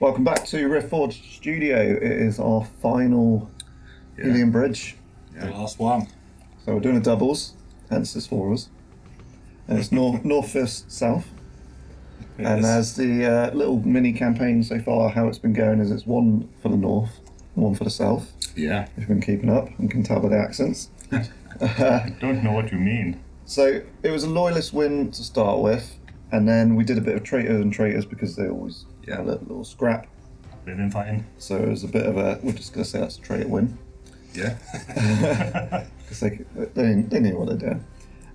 Welcome back to Riftforge Studio. It is our final Helion Bridge. The last one. So we're doing a doubles, hence there's four of us. And it's north versus south. And as the little mini campaign so far, how it's been going is it's one for the north, one for the south. Yeah. If you've been keeping up and can tell by the accents. I don't know what you mean. So it was a loyalist win to start with, and then we did a bit of traitors and traitors because they always have a little scrap. Bit of infighting. So it was a bit of a, we're just going to say that's a traitor win. Yeah. Because they knew what they're doing.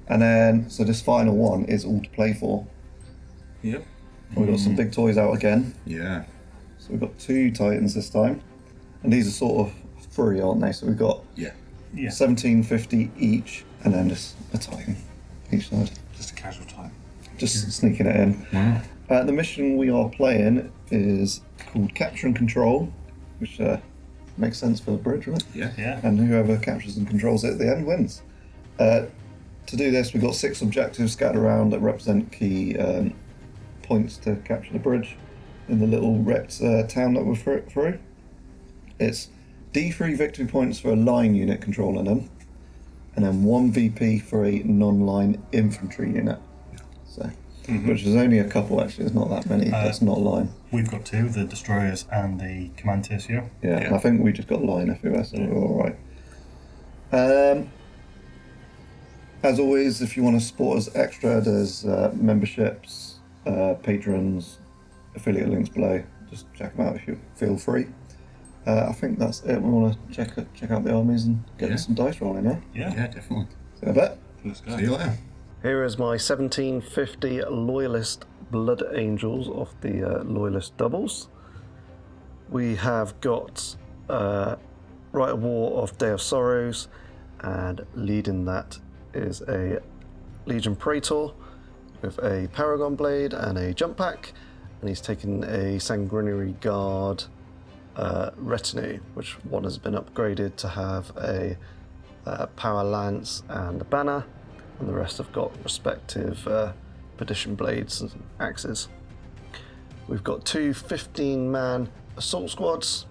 And then, so this final one is all to play for. Yep. We've got some big toys out again. Yeah. So we've got two Titans this time. And these are sort of free, aren't they? So we've got 1750 each, and then just a Titan each side. Just a casual time. Just sneaking it in. Wow. The mission we are playing is called Capture and Control, which makes sense for the bridge, right? Yeah. And whoever captures and controls it at the end wins. To do this, we've got 6 objectives scattered around that represent key points to capture the bridge in the little wrecked town that we're through. It's D3 victory points for a line unit controlling them, and then 1 VP for a non-line infantry unit. So, which is only a couple actually, there's not that many, that's not line. We've got 2, the destroyers and the command tercio. Yeah, and I think we just got line everywhere, so we're alright. As always, if you want to support us extra, there's memberships, patrons, affiliate links below. Just check them out if you feel free. I think that's it. We want to check out the armies and get some dice rolling, yeah? Yeah, definitely. See you in a bit. Let's go. See you later. Here is my 1750 Loyalist Blood Angels of the Loyalist doubles. We have got Right of War of Day of Sorrows, and leading that is a Legion Praetor with a Paragon Blade and a Jump Pack, and he's taken a Sanguinary Guard retinue, which one has been upgraded to have a Power Lance and a Banner, and the rest have got respective Perdition Blades and Axes. We've got 2 15-man assault squads,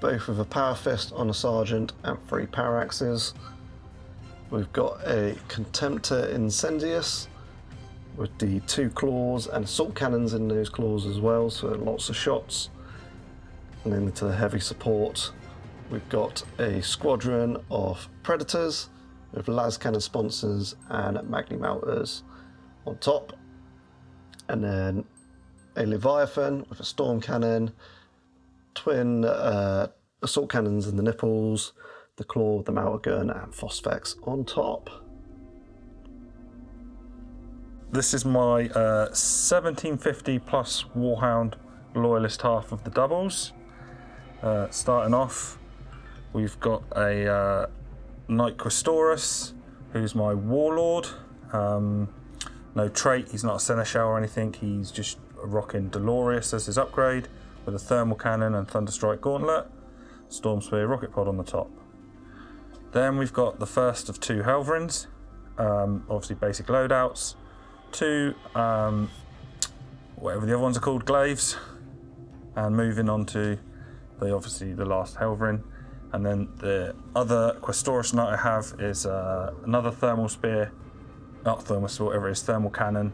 both with a Power Fist on a Sergeant and 3 Power Axes. We've got a Contemptor Incendius with the 2 claws and assault cannons in those claws as well, so lots of shots. And then to the heavy support, we've got a squadron of Predators with las cannon sponsors and Magni Melters on top. And then a Leviathan with a storm cannon, twin assault cannons in the nipples, the claw with the Melter gun, and Phosphex on top. This is my 1750 plus Warhound Loyalist half of the doubles. Starting off, we've got a Knight Questoris, who's my Warlord. No trait, he's not a Seneschal or anything, he's just rocking Dolorious as his upgrade, with a Thermal Cannon and Thunderstrike Gauntlet, Storm Spear Rocket Pod on the top. Then we've got the first of 2 Helverins, obviously basic loadouts, 2, whatever the other ones are called, Glaives, and moving on to obviously the last Helverin. And then the other Questoris Knight I have is another Thermal Spear, not Thermal Spear, whatever it is, Thermal Cannon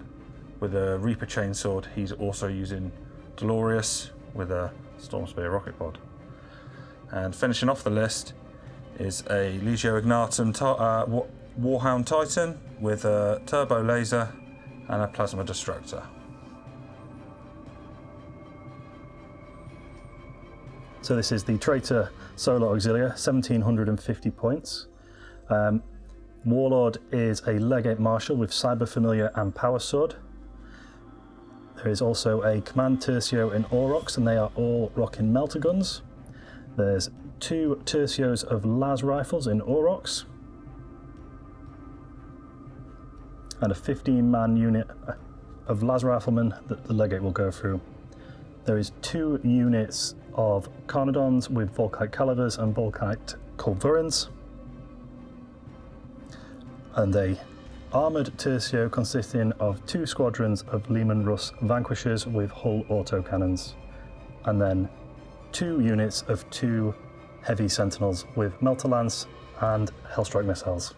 with a Reaper Chainsword. He's also using Dolorious with a Storm Spear Rocket Pod. And finishing off the list is a Legio Ignatum Warhound Titan with a Turbo Laser and a Plasma Destructor. So this is the Traitor Solar Auxilia, 1750 points. Warlord is a Legate Marshal with Cyber Familiar and Power Sword. There is also a Command Tercio in Aurochs, and they are all rocking Melter Guns. There's 2 Tercios of Las Rifles in Aurochs, and a 15-man unit of Las Riflemen that the Legate will go through. There is 2 units of Carnodons with Volkite Calibers and Volkite Culverins, and they armoured tercio consisting of 2 squadrons of Lehman Russ Vanquishers with hull autocannons, and then 2 units of 2 heavy sentinels with Melter Lance and Hellstrike missiles.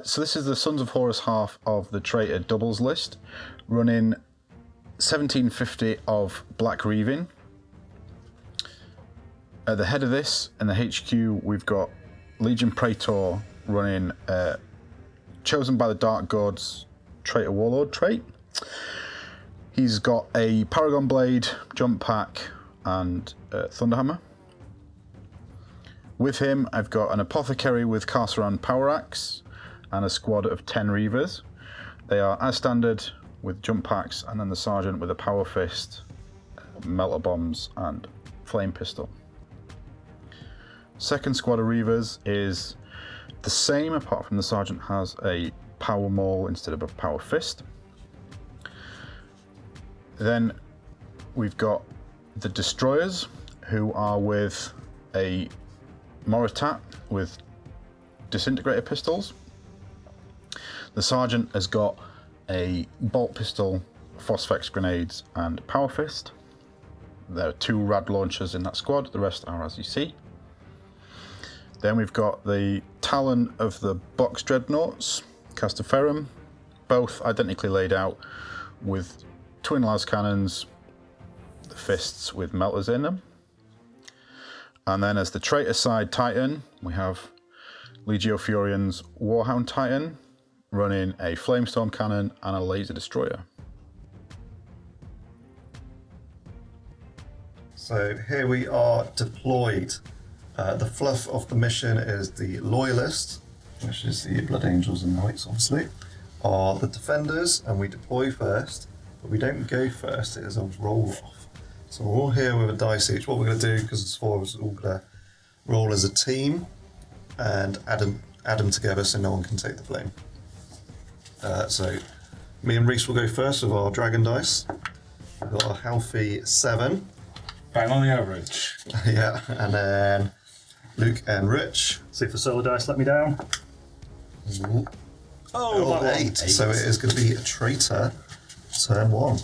So this is the Sons of Horus half of the traitor doubles list, running 1750 of Black Reaving. At the head of this, in the HQ, we've got Legion Praetor running Chosen by the Dark Gods Traitor Warlord trait. He's got a Paragon Blade, Jump Pack, and Thunderhammer. With him, I've got an Apothecary with Carceran Power Axe and a squad of 10 Reavers. They are as standard with Jump Packs, and then the Sergeant with a Power Fist, Melter Bombs, and Flame Pistol. Second squad of Reavers is the same, apart from the Sergeant has a Power Maul instead of a Power Fist. Then we've got the Destroyers, who are with a Moritat with Disintegrator Pistols. The Sergeant has got a Bolt Pistol, Phosphex Grenades, and Power Fist. There are 2 Rad Launchers in that squad, the rest are as you see. Then we've got the Talon of the Box Dreadnoughts, Castaferum, both identically laid out with twin las cannons, the fists with melters in them. And then as the traitor side Titan, we have Legio Furian's Warhound Titan running a Flamestorm cannon and a Laser Destroyer. So here we are deployed. The fluff of the mission is the Loyalists, which is the Blood Angels and Knights, obviously, are the Defenders, and we deploy first, but we don't go first, it is a roll off. So we're all here with a dice each. What we're going to do, because it's 4 of us, we're all going to roll as a team and add them together so no one can take the blame. So me and Reese will go first with our dragon dice. We've got a healthy 7. Bang on the average. Yeah, and then Luke and Rich. See for solar dice, let me down. Oh, that 8. So it is going to be a traitor, turn 1.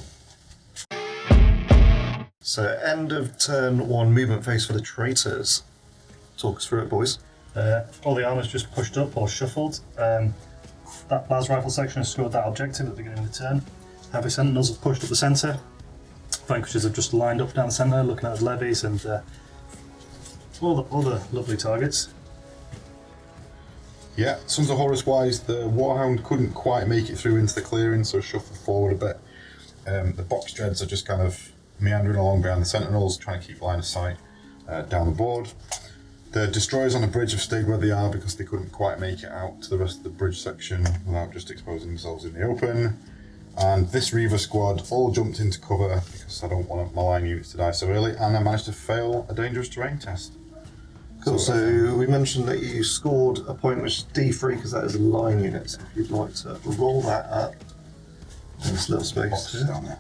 So end of turn 1 movement phase for the traitors. Talk us through it, boys. All the armor's just pushed up or shuffled. That Las Rifle section has scored that objective at the beginning of the turn. Heavy Sentinels have pushed up the centre. Vanquishers have just lined up down the centre, looking at the levies and all the lovely targets. Yeah, Sons of Horus wise, the Warhound couldn't quite make it through into the clearing, so shuffled forward a bit. The Box Dreads are just kind of meandering along behind the Sentinels, trying to keep line of sight down the board. The Destroyers on the bridge have stayed where they are because they couldn't quite make it out to the rest of the bridge section without just exposing themselves in the open. And this Reaver squad all jumped into cover because I don't want my line units to die so early, and I managed to fail a dangerous terrain test. Cool, so we mentioned that you scored a point which is D3 because that is a line unit, so if you'd like to roll that up in this little space Boxes down there.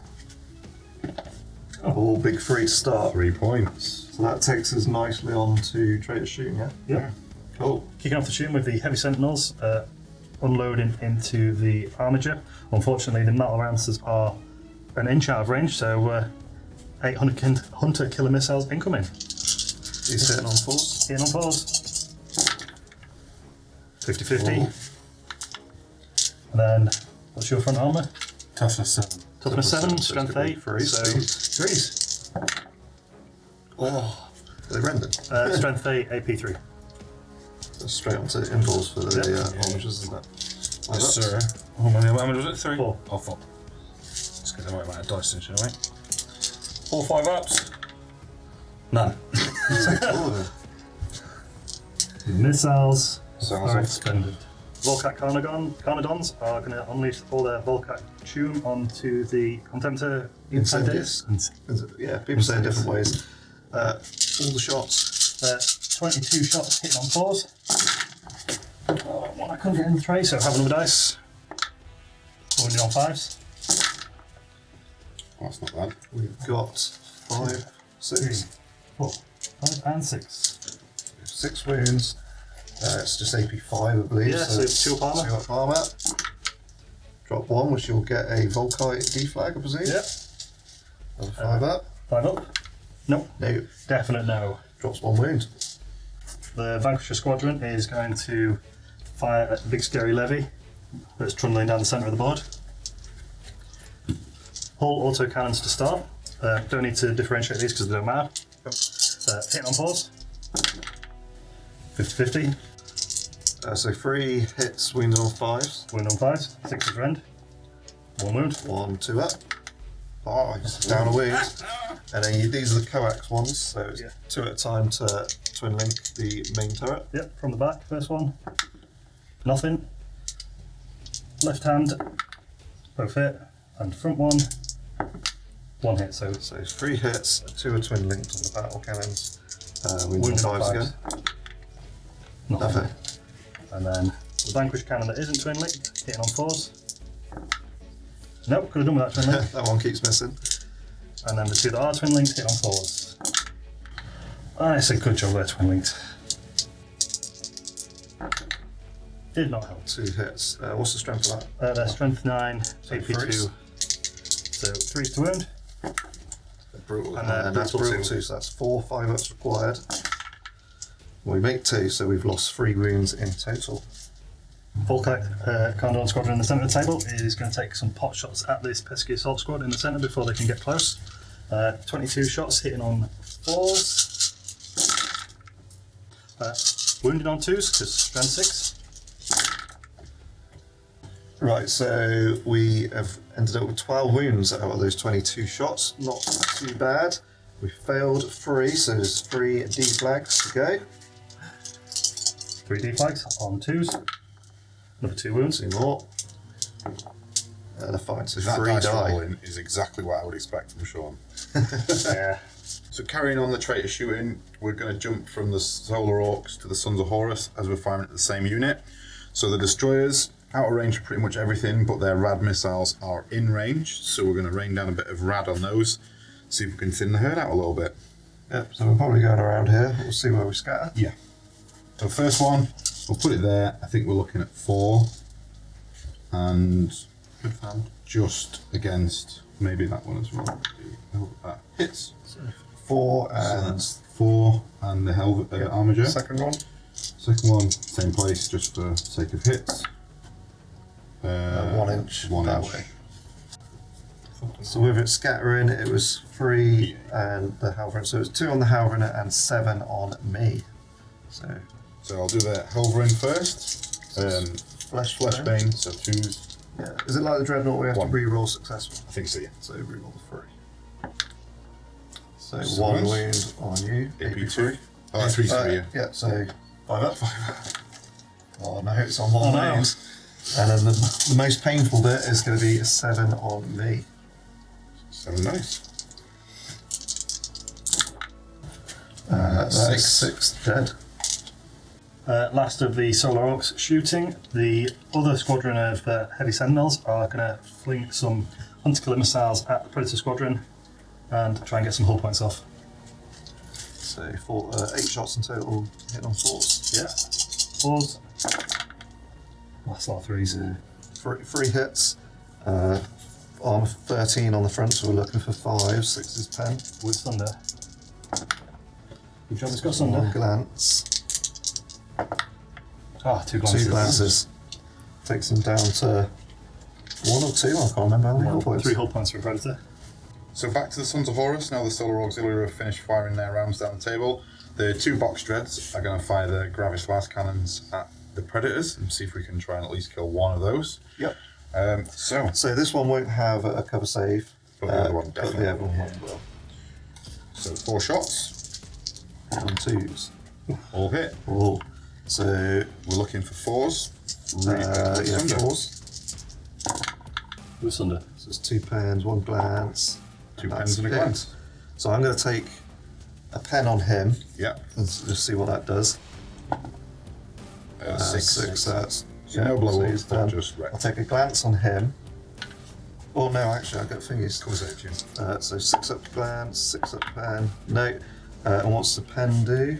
All big 3 to start. 3 points. So that takes us nicely on to traitor shooting, yeah? Yep. Cool. Kicking off the shooting with the Heavy Sentinels, unloading into the Armiger. Unfortunately, the metal lances are an inch out of range, so 800 Hunter Killer Missiles incoming. He's hitting on 4s. Hitting on 4s. 50-50. And then, what's your front armour? Toughness 7. Toughness 7, strength 8, Threes. so 3s. Oh, are they rendered? Strength 8, AP 3. Straight onto impulse for the armigers, isn't it? Like Yes, that. sir. How many was it? 3? 4. Oh, 4. Let's get the right amount of dice in, shall we? 4 5 ups. None. Take all of them. Missiles Sounds are like- expended. Volcat Carnodons are going to unleash all their Volcat Tune onto the Contemptor Incendies. Yeah, people say it different ways. All the shots. 22 shots hitting on 4s. One I couldn't get in the tray, so have another dice. 400 on 5s. Well, that's not bad. We've got 5, 6, 4, 5, and 6. 6 wounds. It's just AP5, I believe. Yeah, so 2 up armor. 2 up armor. Drop 1, which you'll get a Volkite deflag, I presume. Yep. Another 5 up. 5 up. Nope. No. Definite no. Drops 1 wound. The Vanquisher Squadron is going to fire at the big scary levy that's trundling down the centre of the board. All auto cannons to start. Don't need to differentiate these because they don't matter. Hitting on 4s. 50-50. So 3 hits, wounded on 5s. Wound on 5s. 6 to friend. 1 wound. 1, 2 up. 5, down a wound. And then these are the coax ones, so it's Yeah. 2 at a time to twin link the main turret. Yep, from the back, first one. Nothing. Left hand, both hit. And front one, 1 hit. So So 3 hits, 2 are twin linked on the battle cannons. Wounded on wounded 5s on again. 5s. Nothing. Nothing. And then the Vanquish cannon that isn't twin linked, hitting on 4s. Nope, could have done with that twin link. That one keeps missing. And then the 2 that are twin linked, hit on 4s. I said good job there, twin linked. Did not help. 2 hits. What's the strength of that? Their strength 9, AP 2. threes. So 3 to wound. Brutal. And And that's brutal brutal two. 2, so that's 4 5 ups required. We make 2, so we've lost 3 wounds in total. Volkite Condor Squadron in the centre of the table is going to take some pot shots at this pesky assault squad in the centre before they can get close. 22 shots hitting on 4s. Wounded on 2s because strength 6. Right, so we have ended up with 12 wounds out of those 22 shots. Not too bad. We failed 3, so there's 3 deflags to go. 3 deflags on 2s. Another 2 wounds. 2 more. And a fine, so That 3 dice die. rolling is exactly what I would expect from Sean. Yeah. So carrying on the traitor shooting, we're going to jump from the Solar Orcs to the Sons of Horus as we're firing at the same unit. So the destroyers, out of range for pretty much everything, but their rad missiles are in range. So we're going to rain down a bit of rad on those, see if we can thin the herd out a little bit. Yep, so we're probably going around here. We'll see where we scatter. Yeah. So first one, we'll put it there. I think we're looking at 4. And Good fan. just against maybe that one as well. That hits. 4 So and that's 4 and the armiger. second one. Second one, same place, just for sake of hits. 1 inch 1 that inch. way. So with it scattering, it was 3 and the Halverin. So it was 2 on the Halverin and 7 on me. So So I'll do the Helverin first. flesh Fleshbane, so 2s. Yeah. Is it like the Dreadnought we have 1. to re-roll successful? I think so, yeah. So re-roll the 3. So So 1 nice. wound on you. AP3. Oh, 3 3, yeah. Yeah, so 5 up. Oh no, it's on 1 Oh, no. wound. And then the most painful bit is going to be a 7 on me. 7, nice. That's 6 dead. Last of the Solar Orcs shooting, the other squadron of heavy sentinels are going to fling some hunter-killer missiles at the Predator squadron and try and get some hull points off. So 8 shots in total, hitting on 4s. Yeah. 4s. Last lot of 3s. 3 hits. Armor 13 on the front, so we're looking for 5. 6 is pen. With Thunder. Good job, it's got 1 Thunder. glance. Ah, 2 glances. 2 glances. Takes them down to 1 or 2, I can't remember how many hull points. 3 hull points for a Predator. So back to the Sons of Horus. Now the Solar Auxilia have finished firing their rounds down the table. The 2 box dreads are going to fire the Gravis blast cannons at the Predators and see if we can try and at least kill one of those. Yep. So So this one won't have a cover save. But the other one but definitely the other one will. 4 shots, On 2s. all hit. Oh. So, We're looking for 4s. yeah, Thunder. 4s. With Thunder. So it's 2 pens, 1 glance. 2 That's pens and a it. glance. So I'm going to take a pen on him Yeah. and just see what that does. 6. 6, that's... So no blow so up, he's but done. just wreck. I'll take a glance on him. Oh no, actually I've got thingies. Cool save, yeah. So 6 up glance, 6 up pen. No. And what's the pen do?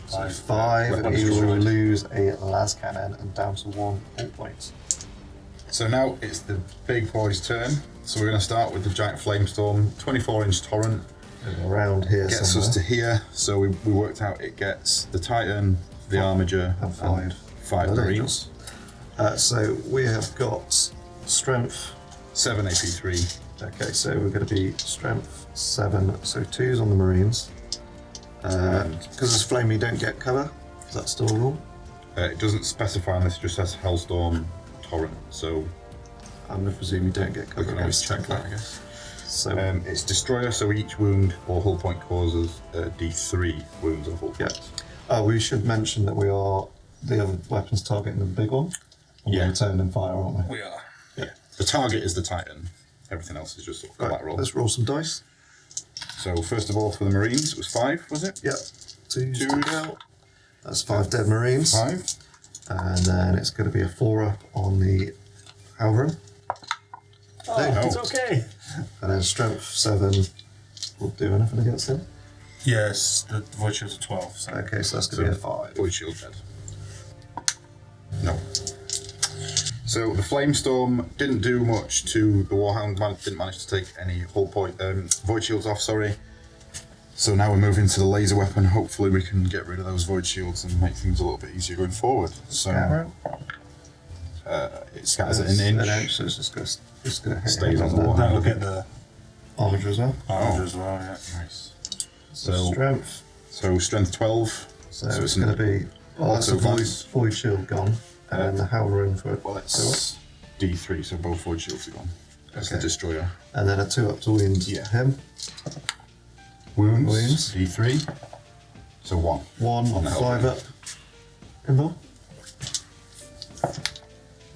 So 5, and Weapons he will destroyed. lose a las cannon and down to 1 hull point. So now it's the big boy's turn. So we're going to start with the giant flamestorm, 24-inch torrent. Around here Gets somewhere. us to here. So we worked out it gets the Titan, the Armiger, And 5. 5 Blood Marines. So we have got strength. 7 AP3. Okay, so we're going to be strength 7, so 2's on the Marines. Because it's flame, you don't get cover. Is that still a rule? It doesn't specify unless it just says Hellstorm torrent. So I'm going to presume you don't get we cover. can always against check template. that, I guess. So It's Destroyer, so each wound or hull point causes D3 wounds or hull yeah. points. We should mention that we are the other weapons targeting the big one. And Yeah. We're turning fire, aren't we? We are. Yeah. The target is the Titan. Everything else is just sort of Right, collateral. let's roll some dice. So first of all, for the Marines, it was 5, was it? Yep. 2 Two. stick out. That's 5 dead Marines. 5. And then it's going to be a 4 up on the Halverin. Oh, it's okay. And then strength 7 will do anything against him. Yes, the void shields are 12. So. Okay, so that's going to be a 5. Void Shield dead. No. So the Flamestorm didn't do much to the Warhound. Didn't manage to take any hull point, Void Shields off, sorry. So now we're moving to the laser weapon. Hopefully we can get rid of those Void Shields and make things a little bit easier going forward. So it scatters it an inch. So it's just going to hit Stays him on and the then wall. That'll get the Armiger as well. armor as well, yeah. Nice. So So, strength. so strength 12. So it's going to be. Oh, that's a also void, class. void shield gone. And then the Halverin for Well, it's D3, so both Void Shields are gone. That's the Okay. Destroyer. And then a 2 up to wound Yeah. him. Wounds. D3. So 1. 1, On the 5 Halverin. up. Invul?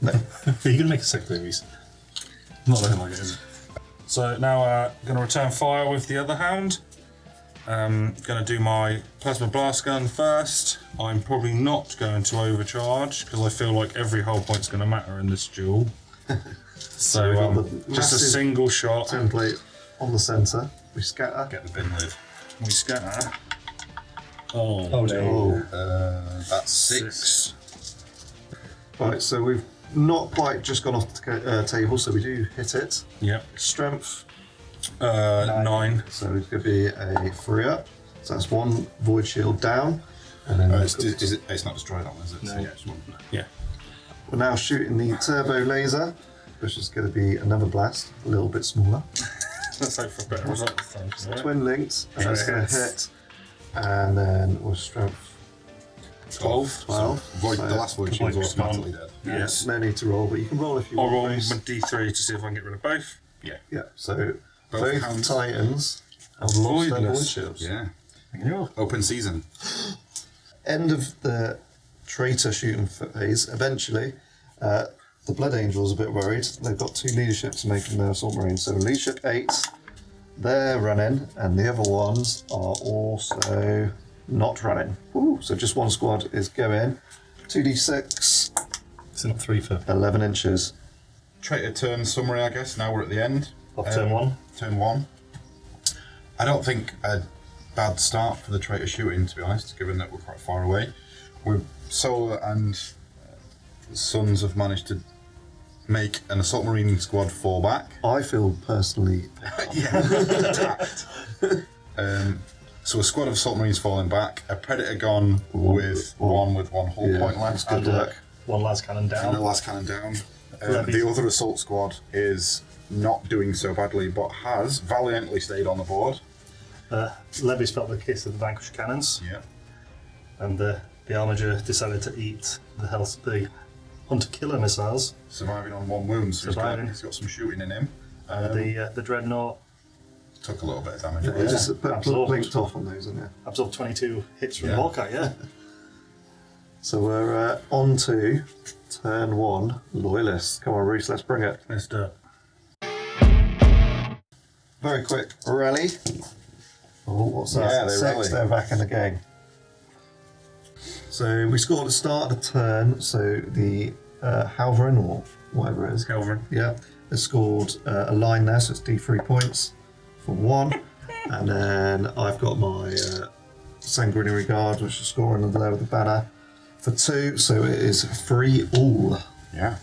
No. Are you going to make a second Reese? Not looking like it, is it? So now going to return fire with the other hound. Going to do my plasma blast gun first. I'm probably not going to overcharge because I feel like every hull point's going to matter in this duel. So we've got the just a massive single shot. Template on the centre. We scatter. Get the bin lid. We scatter. Oh, Oh, dear. Oh. That's 6. Right, so we've not quite just gone off the table, so we do hit it. Yep. Strength. 9. So it's going to be a 3 up. So that's 1 void shield down. And then It's not destroyed that one, is it? So, No. yeah, it's 1. Yeah. we're now shooting the turbo laser, which is going to be another blast, a little bit smaller. Let's hope for a better result this time. shall we? Twin linked, and that's going to Yes. hit. And then we'll strength 12. 12. Void, So the last Void Shield's Void's automatically dead. Yes. no need to roll, but you can roll if you I'll want. roll my Bruce. D3 to see if I can get rid of both. Yeah. Yeah, so Both both hounds. Titans have lost their void Voidless. shields. Yeah. Open season. End of the traitor shooting phase. Eventually, the Blood Angels are a bit worried. They've got 2 leaderships making their assault marines. So leadership 8, they're running, and the other ones are also not running. Ooh, so just 1 squad is going. 2d6, It's not 3 for 11 inches. Traitor turn summary, I guess. Now we're at the end. off turn 1. Turn 1. I don't think a bad start for the traitor shooting, to be honest, given that we're quite far away. We're Solar and Sons have managed to make an assault marine squad fall back. I feel personally Attacked. So a squad of assault marines falling back, a predator gone with one hull Yeah, point that's left, good work. 1 las cannon and the down. last cannon down. Levy's- The other assault squad is not doing so badly, but has valiantly stayed on the board. Levy's felt the kiss of the vanquished cannons, Yeah. and the Armiger decided to eat the hunter killer missiles. Surviving on 1 wound, so Surviving. he's got some shooting in him. The dreadnought Took a little bit of damage. You just absorbed. blinked off on those, isn't it? absorbed 22 hits from Yeah. Hawkeye, yeah. So we're on to turn 1, Loyalists. Come on, Reese, let's bring it. Let's do it. Very quick rally. Oh, what's that? Yeah, they 6, rally. they're back in the game. So we scored at the start of the turn, so the Halverin, or whatever it is, Kelvin. yeah, has scored a line there, so it's D3 points for 1. And then I've got my Sanguinary Guard, which is scoring under there with the banner, for 2. So it is 3 all. Yeah.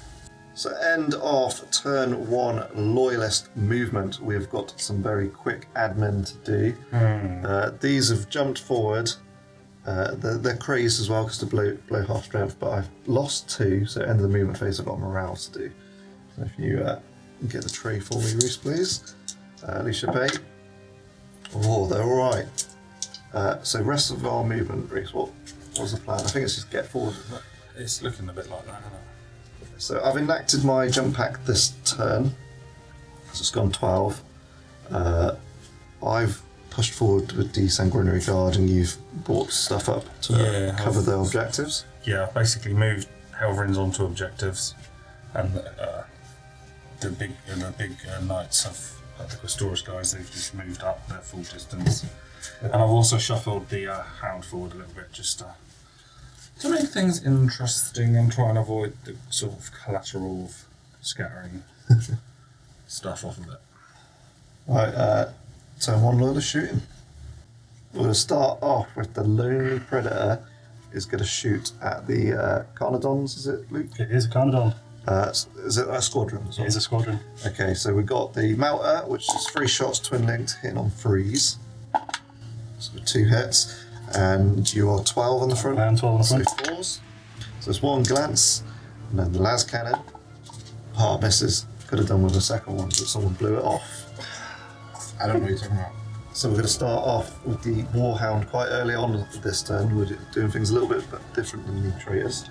So end of turn 1 Loyalist movement. We've got some very quick admin to do. These have jumped forward. They're crazed as well because to blow half strength, but I've lost 2, so end of the movement phase I've got morale to do. So if you get the tray for me, Reese, please. Leadership 8. Oh, they're alright. So rest of our movement, Reese, what's the plan? I think it's just get forward, isn't it? It's looking a bit like that, isn't it? So I've enacted my jump pack this turn. So it's gone 12. I've pushed forward with the Sanguinary Guard and you've brought stuff up to cover the objectives. Yeah, I've basically moved Helvrins onto objectives, and the big knights of the Questoris guys, they've just moved up their full distance. And I've also shuffled the hound forward a little bit just to make things interesting and try and avoid the sort of collateral of scattering stuff off of it. Right, turn 1 load of shooting. We're going to start off with the Lonely Predator is going to shoot at the Carnodons, is it, Luke? It is a Carnodon. Is it a squadron as well? It is a squadron. Okay, so we've got the Melter, which is 3 shots, twin linked, hitting on 3s. So 2 hits. And you are 12 on the front. I am 12 on the front. So 4s. So it's 1 glance. And then the las cannon. Misses. Could have done with a second one, but someone blew it off. I don't know what you're talking about. So we're going to start off with the Warhound quite early on this turn. We're doing things a little bit different than the traitors.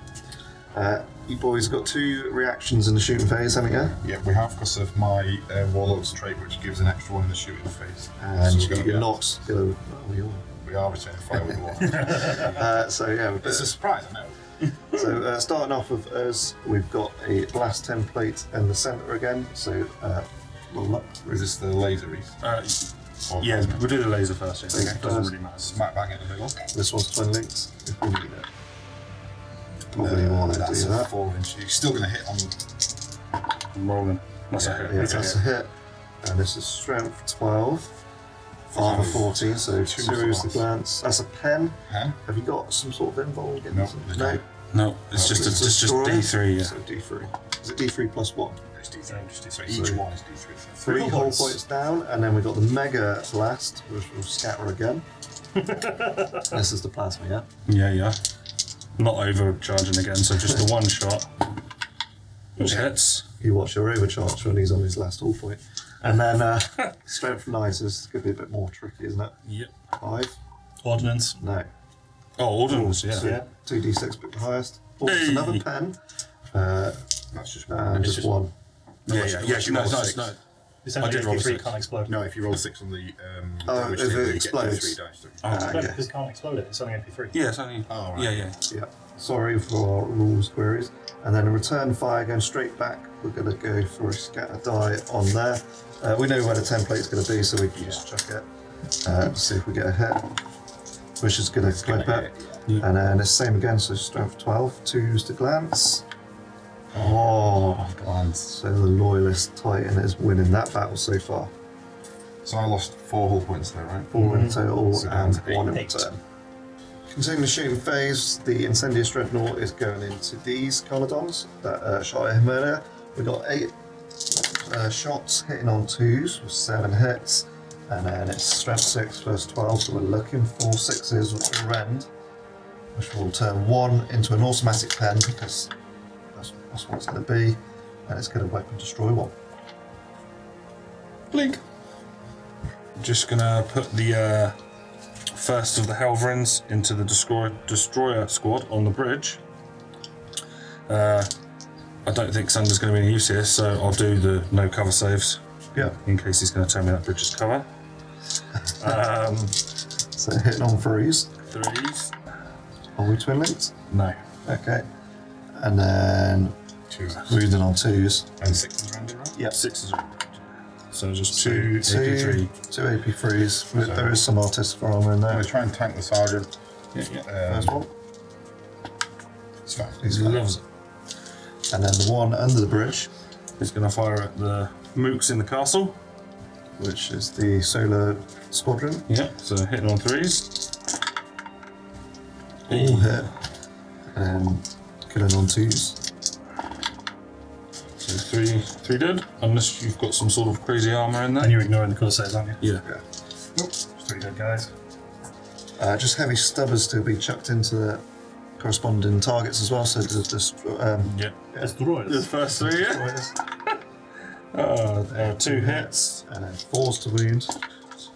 You boys got 2 reactions in the shooting phase, haven't you? Yeah, we have because of my Warlord's trait, which gives an extra 1 in the shooting phase. And So you're not going to... we are returning fire with Warlord. So yeah, It's a surprise, I know. so starting off with us, we've got a blast template in the centre again. So Is this the laser Reese? Yeah, we'll do the laser first. Yeah. Okay. It doesn't really matter. Smack bang in the middle. this one's twin linked. If we need it, probably want to do That's a that. 4 inch. You're still going to hit on. I'm rolling. That's a hit. Yeah, that's a hit. And this is strength 12. Armor 14, so 2 zeros to glance. That's a pen. Huh? Have you got some sort of info? No. No. No, it's just destroy. D3. Yeah. So D3. Is it D3 plus 1? It's D3. Just D3. Each So- one is D3. 3 whole whole points. points down, and then we've got the Mega Blast, which will scatter again. This is the plasma, yeah? Yeah. Not overcharging again, so just the 1 shot, which hits. You watch your overcharge when he's on his last hull point. And then strength 9, so this is going to be a bit more tricky, isn't it? Yep. 5? Ordnance. No. Oh, ordnance. Yeah. So 2d6 bit the highest. Oh, it's another pen. That's just one. And just 1. Yeah. Yes, you roll 6. No. It's I only did roll a 3 6. can't explode. No, if you roll 6 on the Oh, damage if thing, it you explodes. get 3 dice. Oh, No, Okay. because it can't explode it. It's only MP3. yeah, it's only. Oh, right. Yeah. Yeah. Sorry for rules queries. And then a return fire going straight back. We're going to go for a scatter die on there. We know where the template's going to be, so we can just chuck it. See if we get a hit. Which is going to clip it. Yeah. And then it's same again, so strength 12. 2s to glance. Oh, Glance. so the Loyalist Titan is winning that battle so far. So I lost 4 hull points there, right? 4 in total So down and to 1 in 8. return. Continuing the shooting phase, the Incendious Dreadnought is going into these Carnodons that shot at him earlier. We got 8 shots hitting on 2s with 7 hits, and then it's strength 6 versus 12, so we're looking for 6s, which will rend, which will turn 1 into an automatic pen because that's what it's going to be, and it's going to weapon destroy 1. Blink. Just gonna put the first of the Helvrins into the destroyer squad on the bridge. I don't think Sunder's going to be any use here, so I'll do the no cover saves Yeah. in case he's going to tell me that bridge is cover. So hitting on 3s. 3s. Are we twin linked? No. Okay. And then 2. wounded on 2s. And 6 is random, right? Yep. 6s. So just 2 Two AP3. AP3s. There is some artistic armor in I'm there. going to try and tank the sergeant. First one. It's fine. He loves it. And then the one under the bridge, He's going to fire at the mooks in the castle. which is the Solar Squadron. Yeah, so hitting on 3s. All hit. And killing on 2s. So three dead, unless you've got some sort of crazy armor in there. And you're ignoring the colour saves, aren't you? Yeah. Yeah. Nope. 3 dead guys. Just heavy stubbers to be chucked into the corresponding targets as well. So just Yeah. Destroyers. The first 3, yeah. 2 hits. and then 4s to wound.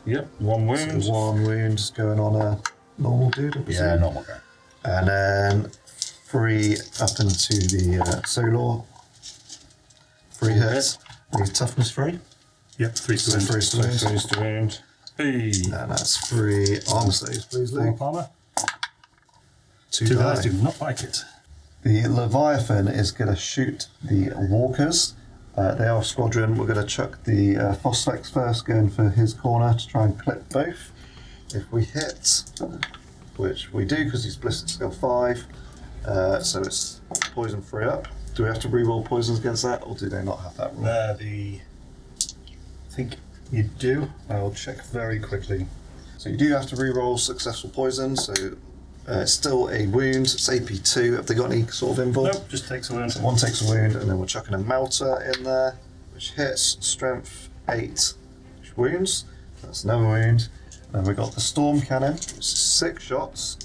Yep, 1 wound. So 1 wound is going on a normal dude. I presume. Yeah, normal guy. And then 3 up into the Solar. 3 hits. The toughness 3. Yep, 3 So to 3 to wound. 3 to wound. Hey. And that's 3 armor saves, please, Luke. armor. 2 2 die. guys do not like it. The Leviathan is going to shoot the Walkers. They are a squadron. We're going to chuck the Phosphex first, going for his corner to try and clip both. If we hit, which we do because he's Ballistic Skill 5, so it's poison free up. Do we have to reroll poisons against that, or do they not have that rule? I think you do. I'll check very quickly. So you do have to reroll successful poisons. So it's still a wound. It's AP2. Have they got any sort of invul? Nope, just takes a wound. So 1 takes a wound, and then we're chucking a Melter in there, which hits. Strength 8, which wounds. That's another wound. Then we got the Storm Cannon, which is 6 shots,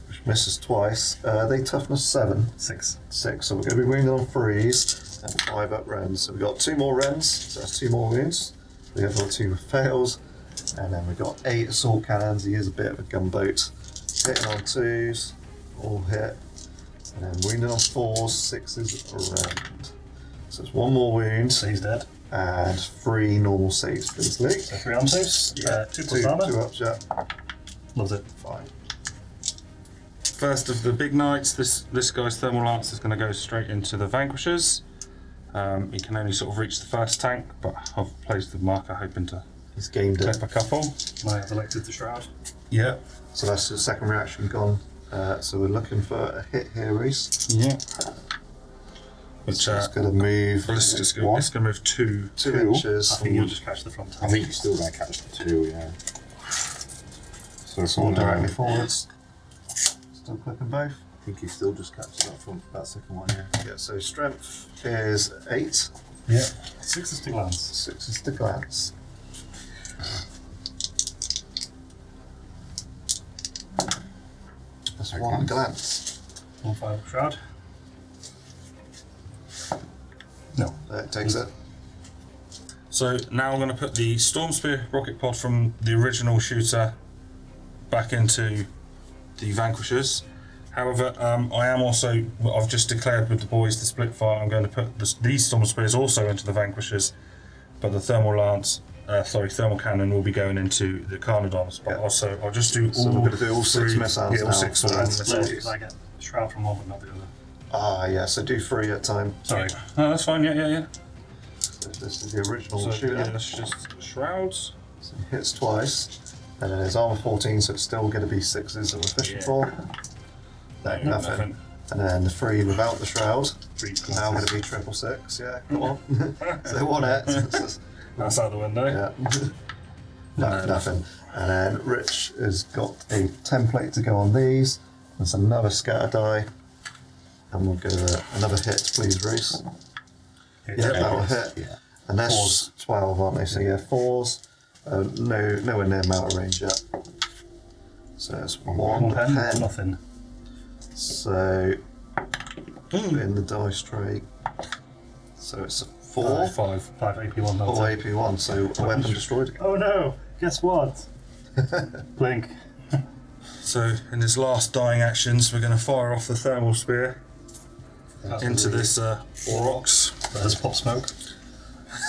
which misses twice. They toughness 7. 6. 6. So we're going to be wounded on 3s and 5 up Rens. So we've got 2 more Rens, so that's 2 more wounds. The other 2 fails. And then we've got 8 assault cannons. He is a bit of a gunboat. Hitting on 2s, all hit. And then wounded on 4s, 6s around. So it's 1 more wound So he's dead. and 3 normal saves, please, Luke. So 3 arm saves. 2 plus 2 armor. ups, yeah. Loves it. Fine. First of the big knights, this guy's thermal lance is going to go straight into the vanquishers. He can only sort of reach the first tank, but I've placed the marker hoping to He's gamed it. clip a couple. I have elected the shroud. Yeah. So that's the second reaction gone. So we're looking for a hit here, Reese. Yeah. Which So it's going to move it's going one, to move 2. 2 2. inches. I think you'll just catch the front. I think you're still going to catch the 2, yeah. So it's All all directly direct. forwards. Still clipping both. I think you still just catch that front, that second one, yeah. Yeah, so strength is 8. Yeah. 6 is to glance. 6 is to glance. That's Okay. 1 glance. 1 5 shroud. No. That takes it. So now I'm going to put the Storm Spear rocket pod from the original shooter back into the vanquishers. However, I am also, I've just declared with the boys the split fire. I'm going to put these Storm Spears also into the vanquishers, but the thermal lance, thermal cannon will be going into the Carnodons. But Yeah. also, I'll just do all. So we're going to do all 6 three- missiles Yeah, all now. 6 for all that. missiles. I get shroud from one but not the other. Ah, yeah, so do 3 at a time. Sorry. No, that's fine. Yeah. So this is the original So shooter. yeah, that's just shrouds. So he hits twice. And then his armor 14, so it's still going to be 6s that we're fishing Yeah. for. No, nothing. And then the 3 without the shroud. 3 Now going to be 666, yeah, come on. So 1 hit. That's out the window. Yeah. No, nothing. And then Rich has got a template to go on these. There's another scatter die. And we'll go another hit, please, Reese. Yeah, that'll hit. Yeah. And that's 12, aren't they? So yeah, 4s. Nowhere near mountain range yet. So it's 1 pen, 10. nothing. So in the dice tray. So it's a 4. 5. 5 AP1 4 melter. AP1, so a weapon destroyed again. Oh no! Guess what? Blink. So in his last dying actions, we're going to fire off the thermal spear into this Aurochs. There's pop smoke.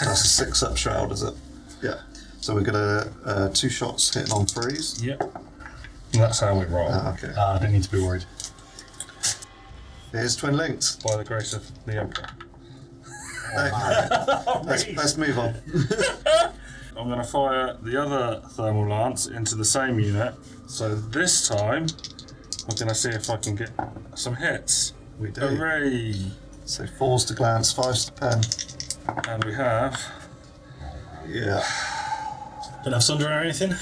That's a 6 up shroud, is it? Yeah. So we're gonna 2 shots hitting on 3s. Yep. And that's how we roll. Okay. I don't need to be worried. Here's twin linked. By the grace of the Emperor. Let's move on. I'm going to fire the other thermal lance into the same unit. So this time, I'm going to see if I can get some hits. We do. Hooray! So 4s to glance, 5s to pen. And we have Yeah. Don't have Sunder or anything?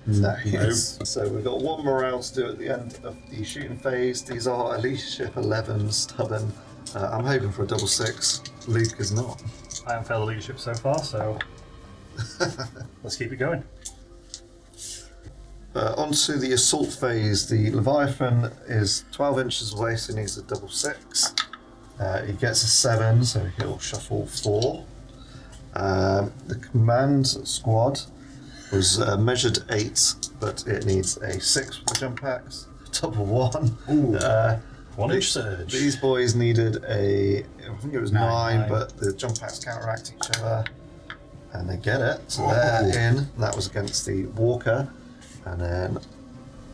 No. So we've got one morale to do at the end of the shooting phase. These are a leadership 11 stubborn. I'm hoping for a double 6. Luke is not. I haven't failed the leadership so far, so let's keep it going. Onto the assault phase. The Leviathan is 12 inches away, so he needs a double 6. He gets a 7, so he'll shuffle 4. The command squad was measured 8, but it needs a 6 with the jump axe. Double 1. Ooh. 1 inch surge. These boys needed I think it was 9, Nine. but the jump packs counteract each other, and they get it. So they're in. That was against the Walker, and then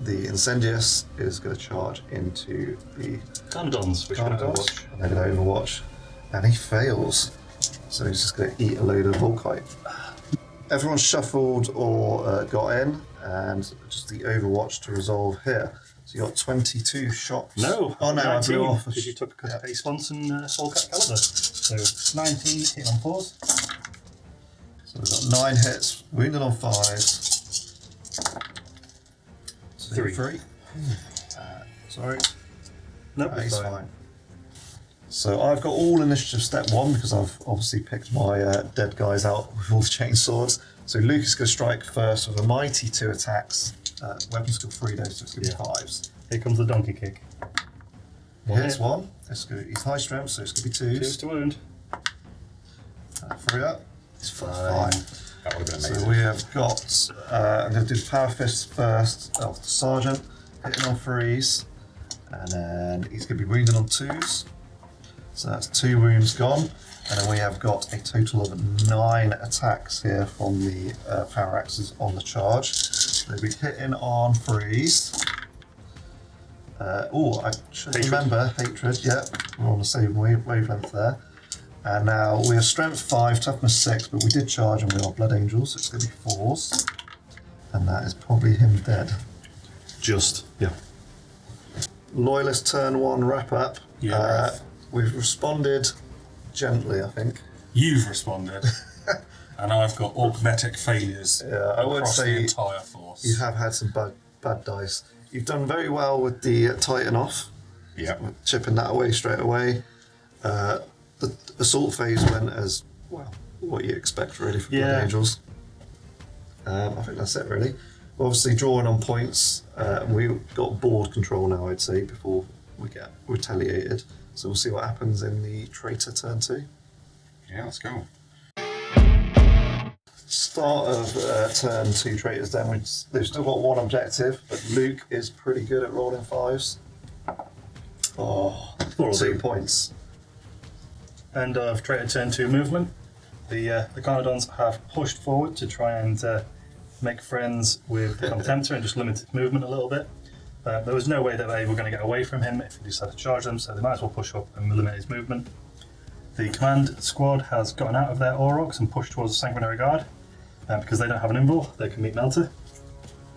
the Incendious is going to charge into the Condons, which we're going to watch. and then Overwatch, and he fails. So he's just going to eat a load of Volkite. Everyone's shuffled or got in, and just the Overwatch to resolve here. So you got 22 shots. No. Oh no, 19, I blew off. because you took a Swanson Soulcat Caliber. So 19 hit on 4s. So we've got 9 hits, wounded on 5s. So 3. Sorry. Nope, He's fine. So I've got all initiative step 1 because I've obviously picked my dead guys out with all the chain swords. So Luke is going to strike first with a mighty 2 attacks. Weapon skill 3 though, so it's going to be 5s. Here comes the donkey kick. Hits 1. He's high strength, so it's going to be 2s. 2s to wound. 3 up. It's fine. That would have been amazing. So we have got. I'm going to do the power fist first of the sergeant, hitting on 3s, and then he's going to be wounded on 2s. So that's 2 wounds gone, and then we have got a total of 9 attacks here from the power axes on the charge. They'll be hitting on 3s. I should remember hatred. Yep, we're on the same wavelength there. And now we are strength 5, toughness 6, but we did charge and we are blood angels, so it's going to be 4s. And that is probably him dead. Just, yeah. Loyalist turn 1 wrap up. Yeah. We've responded gently, I think. You've responded, and I've got augmetic failures I would across the say entire force. you have had some bad dice. You've done very well with the Titan off, Yeah. chipping that away straight away. The assault phase went as well what you expect really for Blood Angels. I think that's it really. We're obviously drawing on points. We've got board control now, I'd say, before we get retaliated. So we'll see what happens in the traitor turn 2. Yeah, let's go. Start of turn 2 traitors then. They've still got 1 objective, but Luke is pretty good at rolling 5s. Oh, 2 points. End of traitor turn 2 movement. The Conodons have pushed forward to try and make friends with the Contemptor and just limit its movement a little bit. There was no way that they were going to get away from him if he decided to charge them, so they might as well push up and limit his movement. The command squad has gotten out of their Aurochs and pushed towards the Sanguinary Guard. Because they don't have an invul, they can meet Melter.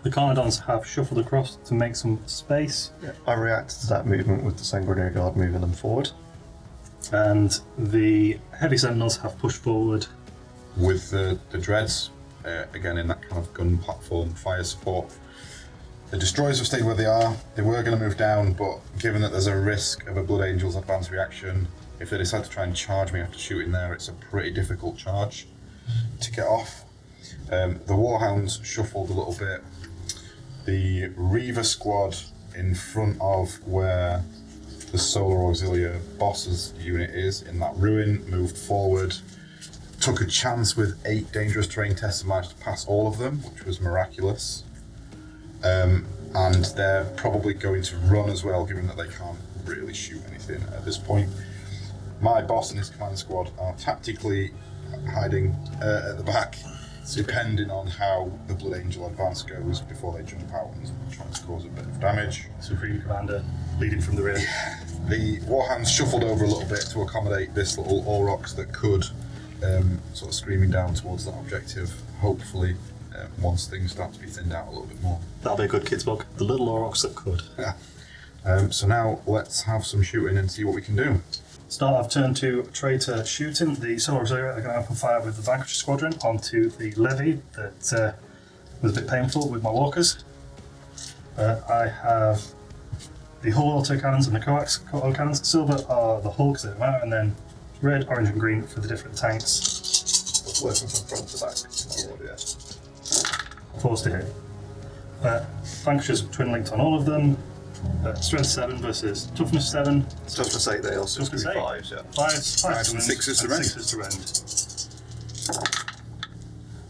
The Carnodons have shuffled across to make some space. I reacted to that movement with the Sanguinary Guard moving them forward. And the Heavy Sentinels have pushed forward. With the Dreads, again in that kind of gun platform fire support. The Destroyers have stayed where they are. They were going to move down, but given that there's a risk of a Blood Angel's advanced reaction, if they decide to try and charge me after shooting there, it's a pretty difficult charge to get off. The Warhounds shuffled a little bit. The Reaver squad in front of where the Solar Auxilia boss's unit is, in that ruin, moved forward, took a chance with 8 dangerous terrain tests and managed to pass all of them, which was miraculous. And they're probably going to run as well, given that they can't really shoot anything at this point. My boss and his command squad are tactically hiding at the back, depending on how the Blood Angel advance goes before they jump out and try to cause a bit of damage. Supreme Commander leading from the rear. The Warhounds shuffled over a little bit to accommodate this little Aurochs that could sort of screaming down towards that objective, hopefully, once things start to be thinned out a little bit more. That'll be a good kids book. The little Aurochs that could. Yeah. So now let's have some shooting and see what we can do. Start of turn 2 traitor shooting. The Solar Auxilia are going to open fire with the Vanquisher Squadron onto the levy that was a bit painful with my walkers. I have the hull autocannons and the coax autocannons. Silver are the hull because they're out, and then red, orange, and green for the different tanks. Working from front to back. Oh, yeah. Force to hit. Vanquishers twin linked on all of them. Strength 7 versus toughness 7. Toughness 8, they also Toughness do 8. 5s, yeah. Fives and to rend, sixes to and rend. 6s to rend.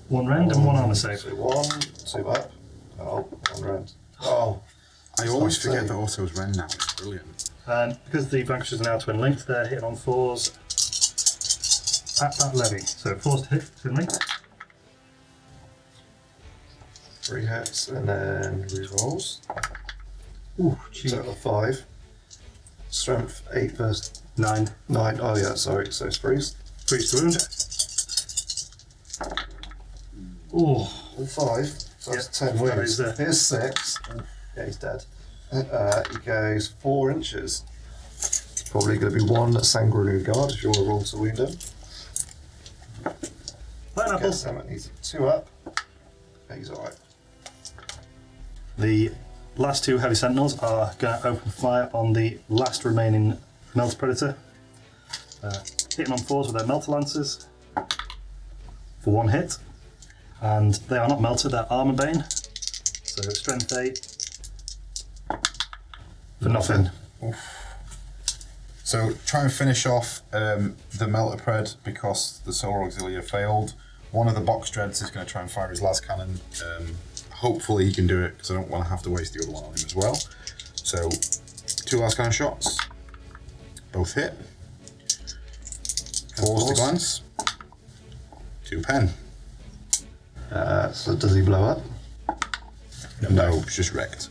1 rend and 1 armor save. So 1, 2 up. Oh, 1 rend. Oh, I always forget save. that autos rend now. It's brilliant. And because the vanquishers are now twin linked, they're hitting on 4s at that levy. So 4s to hit, twin linked. 3 hits, and then rerolls. Ooh, cheap. Total of 5. Strength 8 versus 9. 9. Oh, yeah, sorry. So it's freeze. Freeze to wound. Ooh. All 5. So that's 10 that wounds. is, Here's 6. Yeah, he's dead. He goes 4 inches. Probably going to be 1 sanguinary guard if you want to roll to wound him. Pineapple. Guess that needs 2 up. Yeah, he's alright. The last 2 heavy sentinels are going to open fire on the last remaining melter predator. Hitting on 4s with their melter lancers for 1 hit. And they are not melted, they're armor bane. So strength 8 for nothing. So try and finish off the melter pred because the Solar Auxilia failed. One of the box dreads is going to try and fire his las cannon. Hopefully he can do it because I don't want to have to waste the other one on him as well. So 2 las cannon shots, both hit. 4s to glance, 2 pen. So does he blow up? No, it's just wrecked.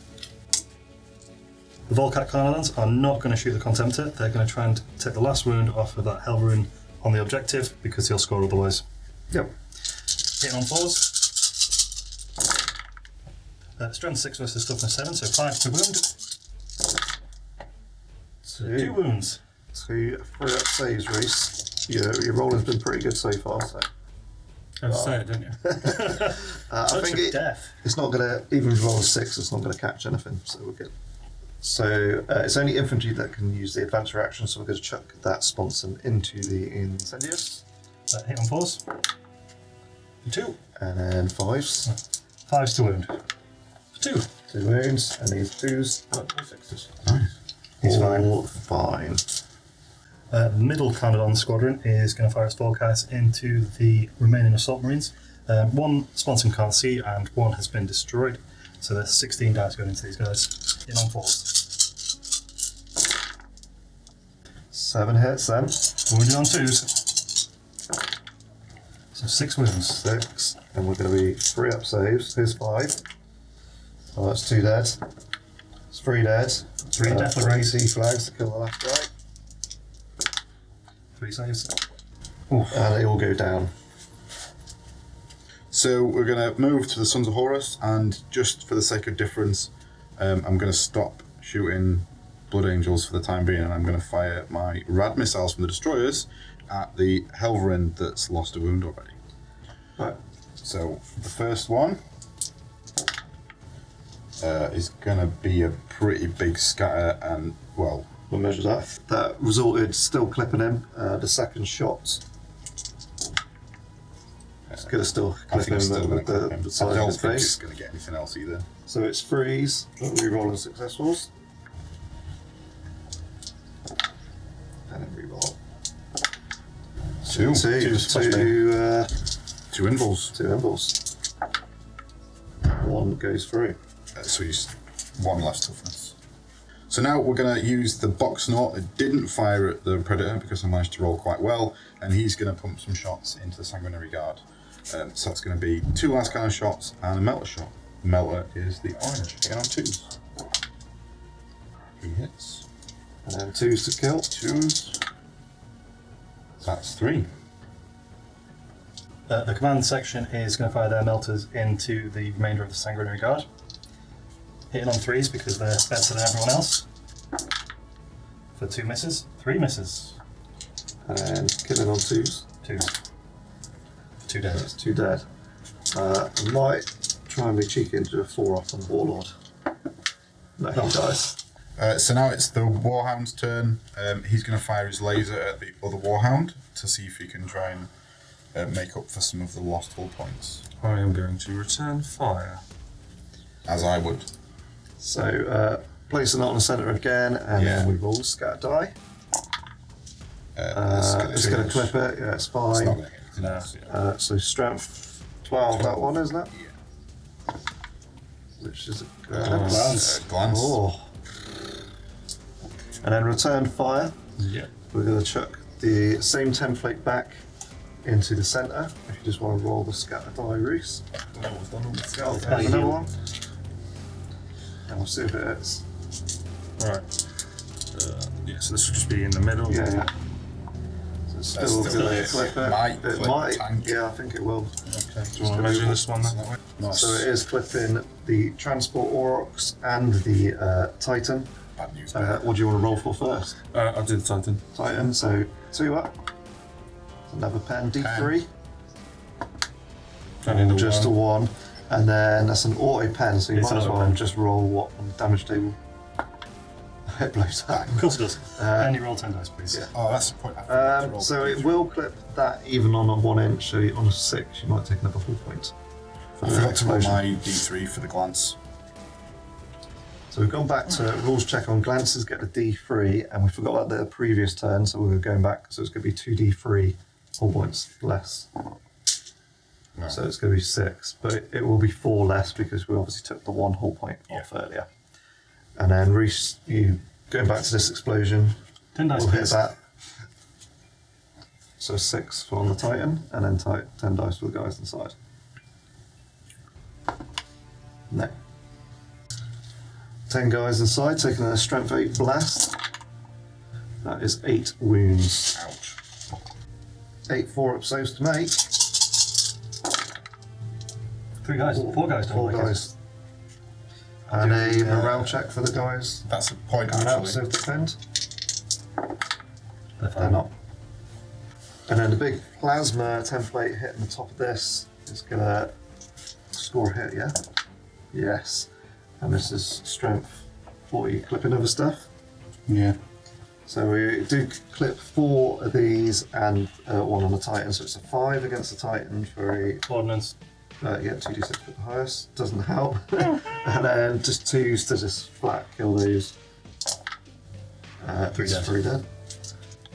The Volcat Carnalans are not going to shoot the Contemptor, they're going to try and take the last wound off of that Hell Rune on the objective because he'll score otherwise. Yep. Hitting on 4s. Strength 6 versus toughness 7, so 5 to wound. 2 wounds. 2 3 up saves, Reese. Your rolling's been pretty good so far. So I say it, didn't you? I think it's not going to, even if you roll a 6, it's not going to catch anything. So we're good. So it's only infantry that can use the advance reaction, so we're going to chuck that sponson into the incendious. Hit on 4s. 2. And then 5s. 5s to wound. 2. 2 wounds, and these 2s. 6s. Nice. He's All fine. The middle Carnadon squadron is going to fire its forecast into the remaining assault marines. 1 sponson can't see, and 1 has been destroyed. So there's 16 dice going into these guys. In on 4s. 7 hits then. Wounded on 2s. So 6 wounds. 6. And we're going to be 3 up saves. Here's 5. Oh, that's 2 dead. It's 3 dead. 3 death 3 raise. C flags to kill the last guy. 3 saves. And they all go down. So we're going to move to the Sons of Horus, and just for the sake of difference, I'm going to stop shooting Blood Angels for the time being, and I'm going to fire my rad missiles from the destroyers at the Helverin that's lost a wound already. Right. So the first one is going to be a pretty big scatter, and well, We'll measure that. That resulted still clipping him. The second shot. It's going to still I clip think it's him still going with to clip him. the I side of don't his think it's face. going to get anything else either. So it's freeze, re-rolling successfuls. And then re-roll. 2. Two Invuls. 2 impulse. 1 goes through. So he's 1 less toughness. So now we're going to use the box knot. It didn't fire at the Predator because I managed to roll quite well, and he's going to pump some shots into the Sanguinary Guard. So that's going to be 2 last cannon shots and a melter shot. Melter is the orange, hitting on 2s. 3 hits. And then 2s to kill. 2s. That's 3. The command section is going to fire their melters into the remainder of the Sanguinary Guard. Hitting on 3s because they're better than everyone else. For 2 misses. 3 misses. And killing on 2s. 2s. 2 dead. That's 2 dead. I might try and be cheeky and do a 4-up on the Warlord. No, he dies. So now it's the Warhound's turn. He's going to fire his laser at the other Warhound to see if he can try and make up for some of the lost hull points. I am going to return fire. As I would. So, place it on the centre again, and then we roll scatter die. It's going to clip it, yeah, it's fine. It's not going to hit. No. So strength 12, that one, isn't it? Yeah. Which is a Glance. Glance. Oh. And then return fire. Yeah. We're going to chuck the same template back into the centre. If you just want to roll the scatter die, Reese. I'll take another one. And we'll see if it hits. Alright. Yeah, so this will just be in the middle. Yeah, yeah. So it's still That's still going to it. clip it. Might It clip might. tank. Yeah, I think it will. Okay. Do you want to measure this one then? Nice. So it is clipping the Transport Aurochs and the Titan. Bad news. What do you want to roll for first? I did the Titan. Titan, so 2 up. Another pen, D3. Only the Just a one. 1. And then that's an auto pen, so you It's might as an auto well pen. just roll what on the damage table. It blows up. Of course it does. Can you roll 10 dice, please? yeah. Oh, that's the point. I forgot to roll So the it D3. will clip that even on a 1 inch, so on a 6 you might take another hull point. For I the forgot to roll explosion. my D3 for the glance. So we've gone back to rules check on glances, get the D3, and we forgot about the previous turn, so we're going back, so it's going to be 2D3 hull points less. No. So it's going to be 6, but it will be 4 less because we obviously took the 1 hull point off earlier. And then Reese, you going back to this explosion, 10 dice, we'll hit please. that. So 6 for on the Titan, and then 10 dice for the guys inside. No. 10 guys inside, taking a strength 8 blast. That is 8 wounds. Ouch. 8 4-up saves to make. 3 guys. 4 guys. don't 4 like it. guys. And a morale check for the guys. That's a point Out actually. save defend. They're They're fine. not. And then the big plasma template hitting the top of this is gonna score a hit, yeah? Yes. And this is strength 40, clipping other stuff. Yeah. So we do clip 4 of these and 1 on the Titan, so it's a 5 against the Titan for a Ordnance. 2d6 for the highest, doesn't help. And then just 2s to just flat kill these. 3 dead. 3 dead.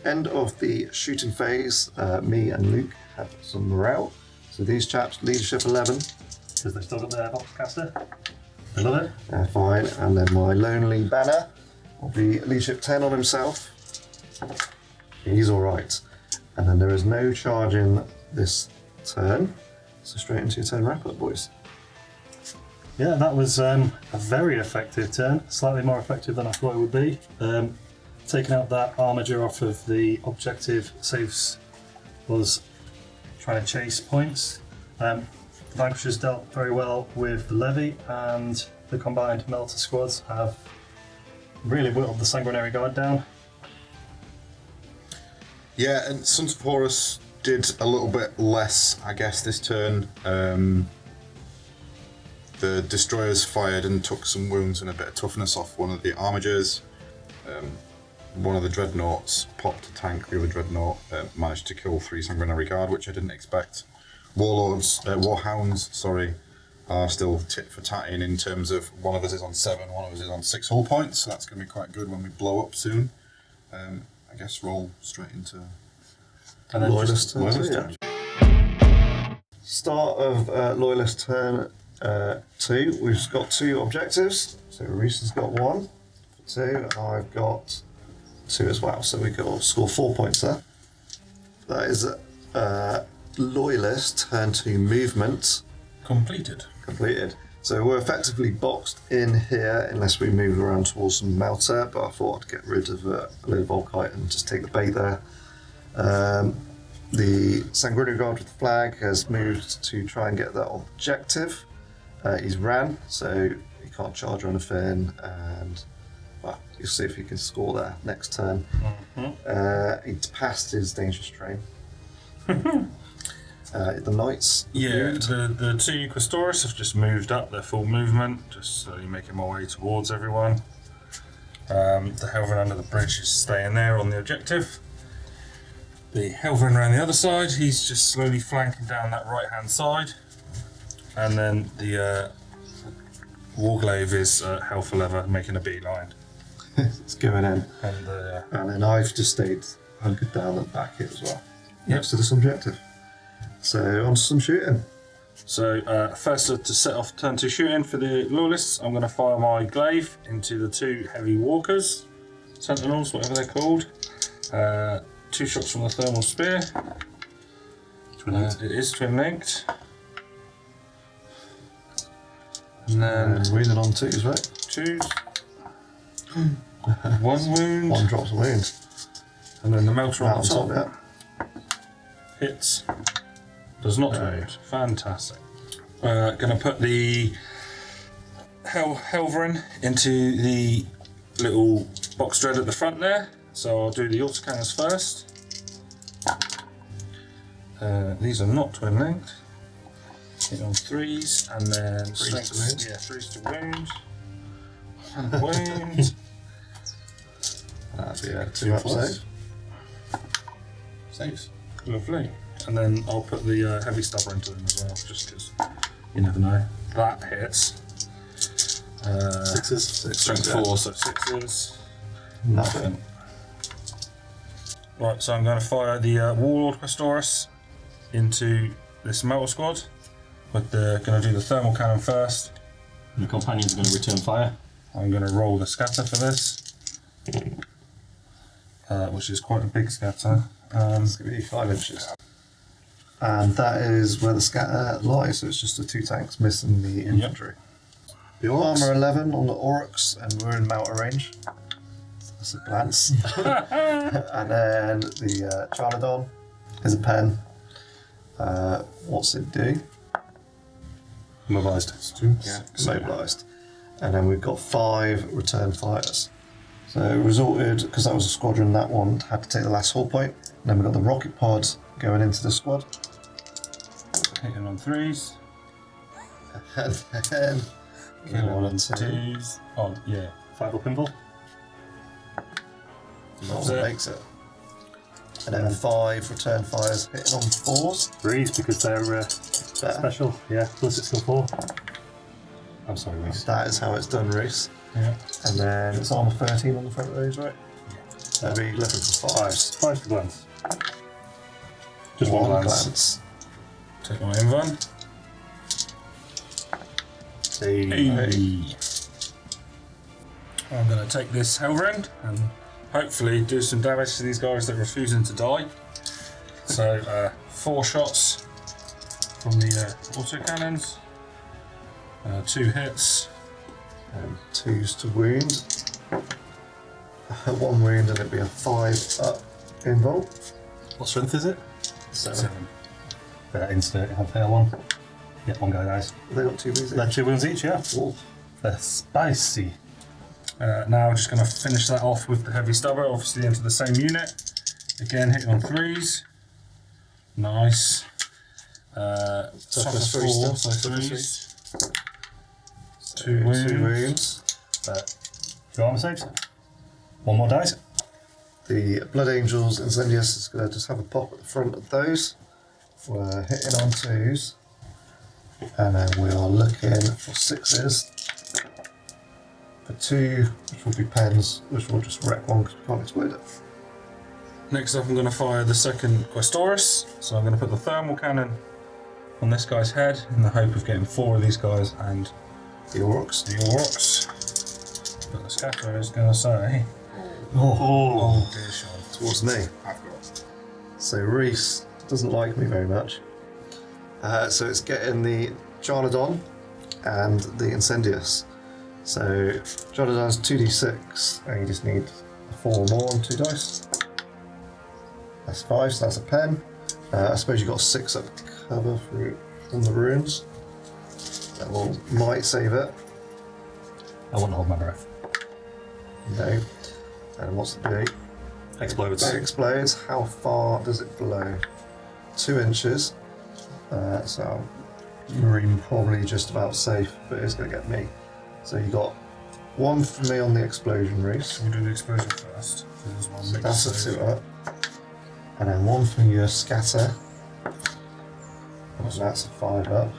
End of the shooting phase, me and Luke have some morale. So these chaps, leadership 11, Because they've still got their Voxcaster. They love it. they're fine. And then my lonely banner will be leadership 10 on himself. He's alright. And then there is no charging this turn. So straight into your turn wrap up, boys. Yeah, that was a very effective turn. Slightly more effective than I thought it would be. Taking out that armature off of the objective saves was trying to chase points. The Vanquishers dealt very well with the levy, and the combined Melter squads have really whittled the Sanguinary Guard down. Yeah, and Sons of Horus did a little bit less, I guess, this turn. The destroyers fired and took some wounds and a bit of toughness off one of the armigers. One of the dreadnoughts popped a tank. The other dreadnought managed to kill 3 Sanguinary Guard, which I didn't expect. Warhounds, are still tit for tat in terms of one of us is on 7, one of us is on 6 hull points, so that's going to be quite good when we blow up soon. I guess roll straight into And then Loyalist just turn, Loyalist yeah. turn. Start of Loyalist turn 2. We've got 2 objectives. So Reese has got 1 for 2, and I've got 2 as well. So we got score 4 points there. That is Loyalist turn 2 movement Completed. completed. So we're effectively boxed in here unless we move around towards some melter, but I thought I'd get rid of a little Volkite and just take the bait there. The Sanguinary Guard with the flag has moved to try and get that objective. He's ran, so he can't charge or anything, and well, you'll see if he can score there next turn. He's passed his dangerous train. The knights. Yeah, the two Questoris have just moved up their full movement, just slowly making my way towards everyone. The Helverin under the bridge is staying there on the objective. The Helverin around the other side, he's just slowly flanking down that right hand side. And then the Warglaive is hell for leather, making a beeline. It's going in. And then I've just stayed hunkered down at the back here as well, next to this objective. So on to some shooting. So first to set off turn 2 shooting for the Loyalists, I'm going to fire my glaive into the 2 heavy walkers, sentinels, whatever they're called. 2 shots from the thermal spear. It is twin linked. And then And wounded on 2s, right? 2s. 1 wound. 1 drops a wound. And then the melter on Out the top. yeah. Hits. Does not wound. Fantastic. Going to put the Helverin into the little box dread at the front there. So I'll do the autocannons first. These are not twin linked. Hit on 3s and then 3s to wound. Yeah, 3s to wound. And wound. That'd be Yeah, 2 up plus. save. Saves. Lovely. And then I'll put the heavy stubber into them as well, just because you never know. That hits. 6s. Strength 4, so 6s. Nothing. Right, so I'm going to fire the Warlord Questoris into this metal squad. But going to do the thermal cannon first. And the companions are going to return fire. I'm going to roll the scatter for this, which is quite a big scatter. It's going to be 5 inches. And that is where the scatter lies, so it's just the 2 tanks missing the infantry. The armour 11 on the Oryx, and we're in Mouter range. That's a glance. And then the Charladon is a pen. What's it do? Mobilised. Yeah, mobilised. And then we've got 5 return fighters. So it resulted, because that was a squadron, that one had to take the last hull point. And then we've got the rocket pod going into the squad. Hitting on 3s. And then Killing one on and 2. 2s. Oh, yeah. 5 up pinball. That's That it. makes it. And then 5 return fires hitting on 4s. 3s because they're Better. special. Yeah, plus it's still 4. I'm sorry, Reese. That is how it's done, Reese. Yeah. And then it's armour 13 on the front of those, right? That'd be looking for 5s. 5 for glance. Just one glance. Take my invan. Hey. I'm going to take this Helverin and hopefully do some damage to these guys that are refusing to die. So 4 shots from the autocannons, 2 hits. And 2s to wound. 1 wound and it'd be a 5 up invuln. What strength is it? 7. Insert, have fail 1. Yeah, 1 guy dies. They got 2 wounds They're each. 2 wounds each, yeah. Ooh. They're spicy. Now I'm just going to finish that off with the heavy stubber, obviously into the same unit. Again, hitting on 3s. Nice. Toughness 4, still. so Toughness 3s. 2 wounds. 2 wounds. 2 armor saves. 1 more dice. The Blood Angels Incendius is going to just have a pop at the front of those. We're hitting on 2s. And then we are looking for 6s. For 2, which will be pens, which will just wreck 1 because we can't explode it. Next up I'm going to fire the second Questoris. So I'm going to put the thermal cannon on this guy's head in the hope of getting 4 of these guys and The Oryx. the Orcs. But the scatter is going to say, Oh, dear Sean. towards me. So Reese doesn't like me very much. So it's getting the Charladon and the Incendius. So Charladon's 2d6, and you just need 4 more on 2 dice. That's 5, so that's a pen. I suppose you've got 6 up to cover from the runes. That might save it. I wouldn't hold my breath. No. And what's it do? Explodes. It explodes. How far does it blow? 2 inches. So Marine probably just about safe, but it's going to get me. So you got one for me on the explosion race. We'll do the explosion first. So there's one So mix that's a save. 2 up. And then one for your scatter. And that's a 5 up.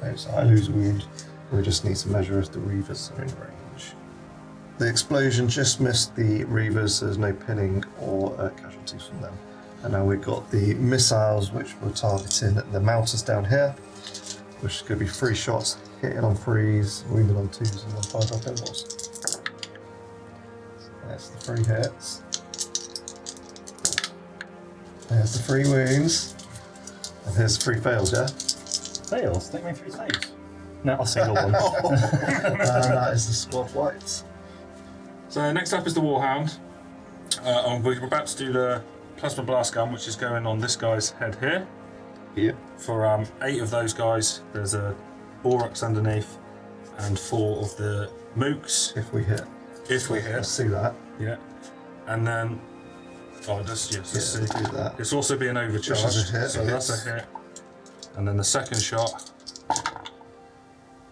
Okay, so I lose a wound. We just need to measure if the Reavers are in range. The explosion just missed the Reavers, so there's no pinning or casualties from them. And now we've got the missiles, which we're targeting the Mountains down here, which is going to be 3 shots, hitting on 3s, wounded on 2s, and 1 5 up involves. There's the 3 hits. There's the 3 wounds. And here's the 3 fails, yeah? Fails? Take me 3 saves. No, a single one. That is the squad wipes. So next up is the Warhound. And we're about to do the plasma blast gun, which is going on this guy's head here. Here. For 8 of those guys, there's a Aurochs underneath, and 4 of the Mooks. If we hit. If we hit, Let's see that. yeah. And then, let's Yeah, see. do that. It's also being overcharged, Which is a hit, so that's hits. a hit. And then the second shot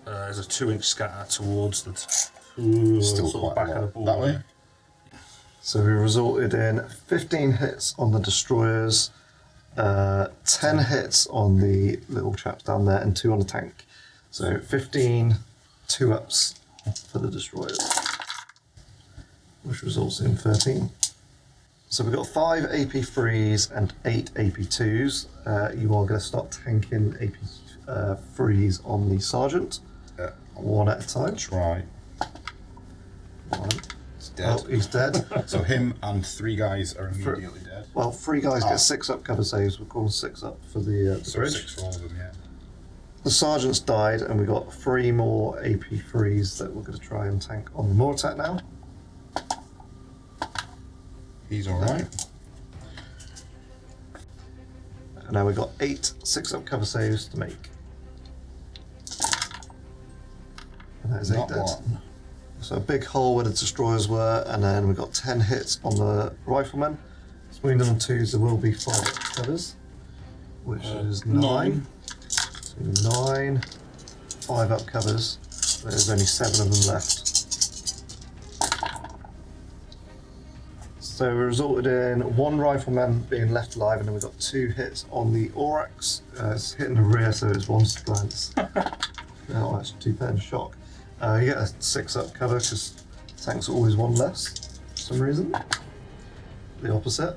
is a 2-inch scatter towards the Still sort of quite back a of the lot. ball. That way? So we resulted in 15 hits on the destroyers, 10 hits on the little chaps down there, and 2 on the tank. So 15 2-ups for the destroyers, which results in 13. So we've got 5 AP3s and 8 AP2s. You are going to start tanking AP3s on the sergeant, Yeah. 1 at a time. Try. 1. He's dead. Oh, he's dead. So him and 3 guys are immediately dead. Well, 3 guys get 6 up cover saves. We're calling 6 up for the So bridge. 6 for all of them, yeah. The sergeant's died, and we've got 3 more AP3s that we're going to try and tank on the more attack now. He's alright. And now we've got 8 6 up cover saves to make. And that is 8 Not dead. one. So a big hole where the destroyers were, and then we've got 10 hits on the riflemen. It's wounded on 2s, there will be 5 up covers, which is 9. So 9, 5 up covers. There's only 7 of them left. So we resulted in 1 rifleman being left alive, and then we've got 2 hits on the Aurochs. It's hitting the rear, so it's 1 glance. No, that's 2 pen shock. You get a 6 up cover because tanks are always 1 less for some reason. The opposite.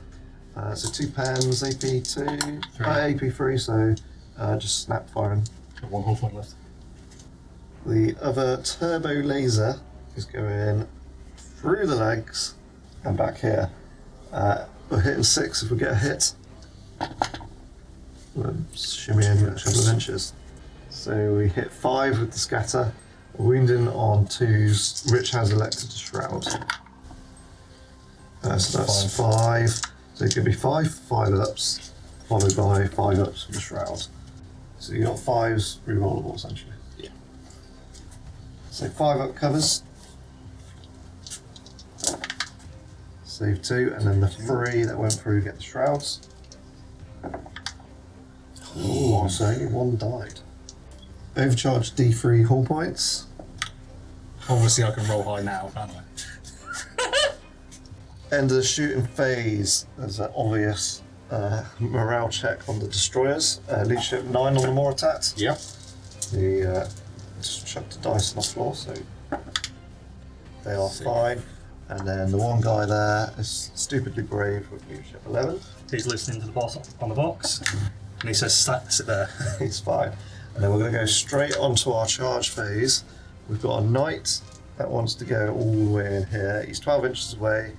So 2 pens, AP2, AP3, so just snap firing. 1 whole point left. The other turbo laser is going through the legs and back here. We're hitting 6 if we get a hit. We're shimmying a couple of inches. So we hit 5 with the scatter. Wounding on 2s. Rich has elected to shroud. So that's 5. So it could be 5 ups, followed by 5 ups from the shroud. So you got 5s rerollable essentially. Yeah. So 5 up covers. Save 2, and then the 3 that went through get the shrouds. Oh, so only 1 died. Overcharged D3 hull points. Obviously, I can roll high now, can't I? End of the shooting phase. There's an obvious morale check on the destroyers. Leadership 9 on the more attacks. Yep. The just chucked a dice on the floor, so they are fine. And then the one guy there is stupidly brave with leadership 11. He's listening to the boss on the box, and he says, sit there. He's fine. And then we're going to go straight onto our charge phase. We've got a knight that wants to go all the way in here. He's 12 inches away,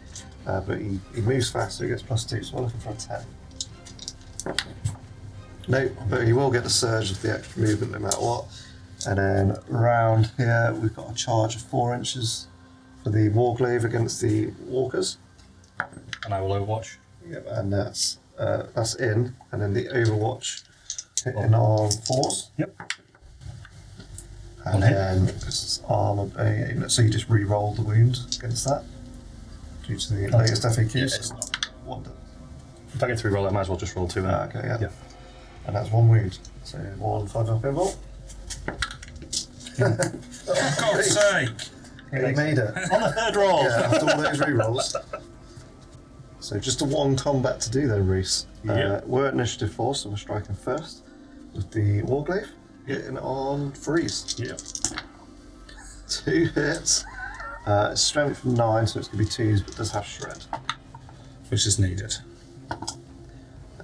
but he moves fast, so he gets +2, so we're looking for a 10. No, but he will get the surge of the extra movement no matter what. And then around here, we've got a charge of 4 inches for the Warglaive against the Walkers. And I will overwatch. Yep, and that's in. And then the Overwatch hitting on 4s. Yep. And then this is armor, so you just re-roll the wound against that due to the latest FAQs. Yeah, it's not. Wonder. If I get to reroll, I might as well just roll 2. Okay, yeah. And that's 1 wound. So 1 5 up pinball. For God's sake! He made it. On the third roll! Yeah, after all those rerolls. So just a 1 combat to do then, Reese. Yep. We're at initiative 4, so we're striking first with the Warglaive, hitting on freeze. Yep. 2 hits. Strength 9, so it's going to be 2s, but does have shred. Which is needed.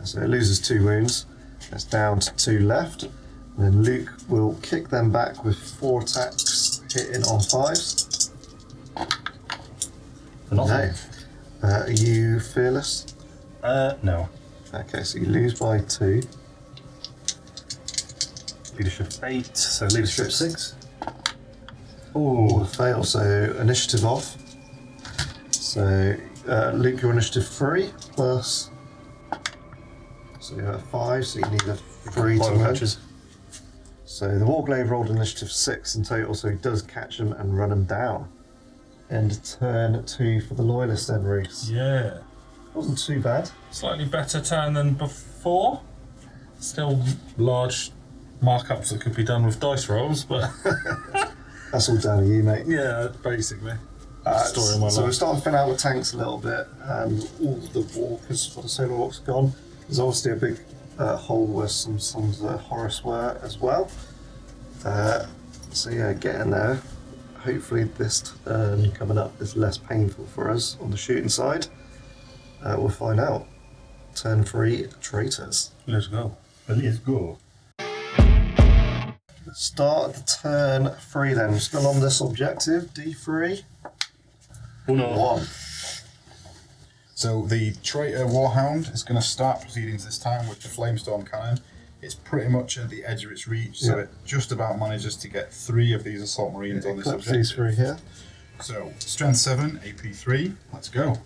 So it loses 2 wounds. It's down to 2 left. And then Luke will kick them back with 4 attacks, hitting on 5s. Nothing. No. Are you fearless? No. Okay, so you lose by 2. Leadership 8, so leadership 6. Oh, fail. So initiative off. So Luke, your initiative 3 plus. So you have 5, so you need a 3 to win. So the Warglaive rolled initiative 6 in total, so he does catch him and run him down. And turn 2 for the Loyalist then, Reese. Yeah. Wasn't too bad. Slightly better turn than before. Still large markups that could be done with dice rolls, but That's all down to you, mate. yeah, basically. Story of my So we're life. starting to fill out the tanks a little bit, and all the walkers for the Solar Auxilia gone. There's obviously a big hole where some sons of Horus were as well. So yeah, getting there. Hopefully this turn coming up is less painful for us on the shooting side. We'll find out. Turn 3, traitors. Let's go. Let's go. Start the turn 3 then. Still on this objective, D3. Uno. 1. So the traitor warhound is going to start proceedings this time with the flamestorm cannon. It's pretty much at the edge of its reach, so Yeah. it just about manages to get 3 of these assault marines on this Eclipse objective. these 3 here. So strength 7, AP 3. Let's go.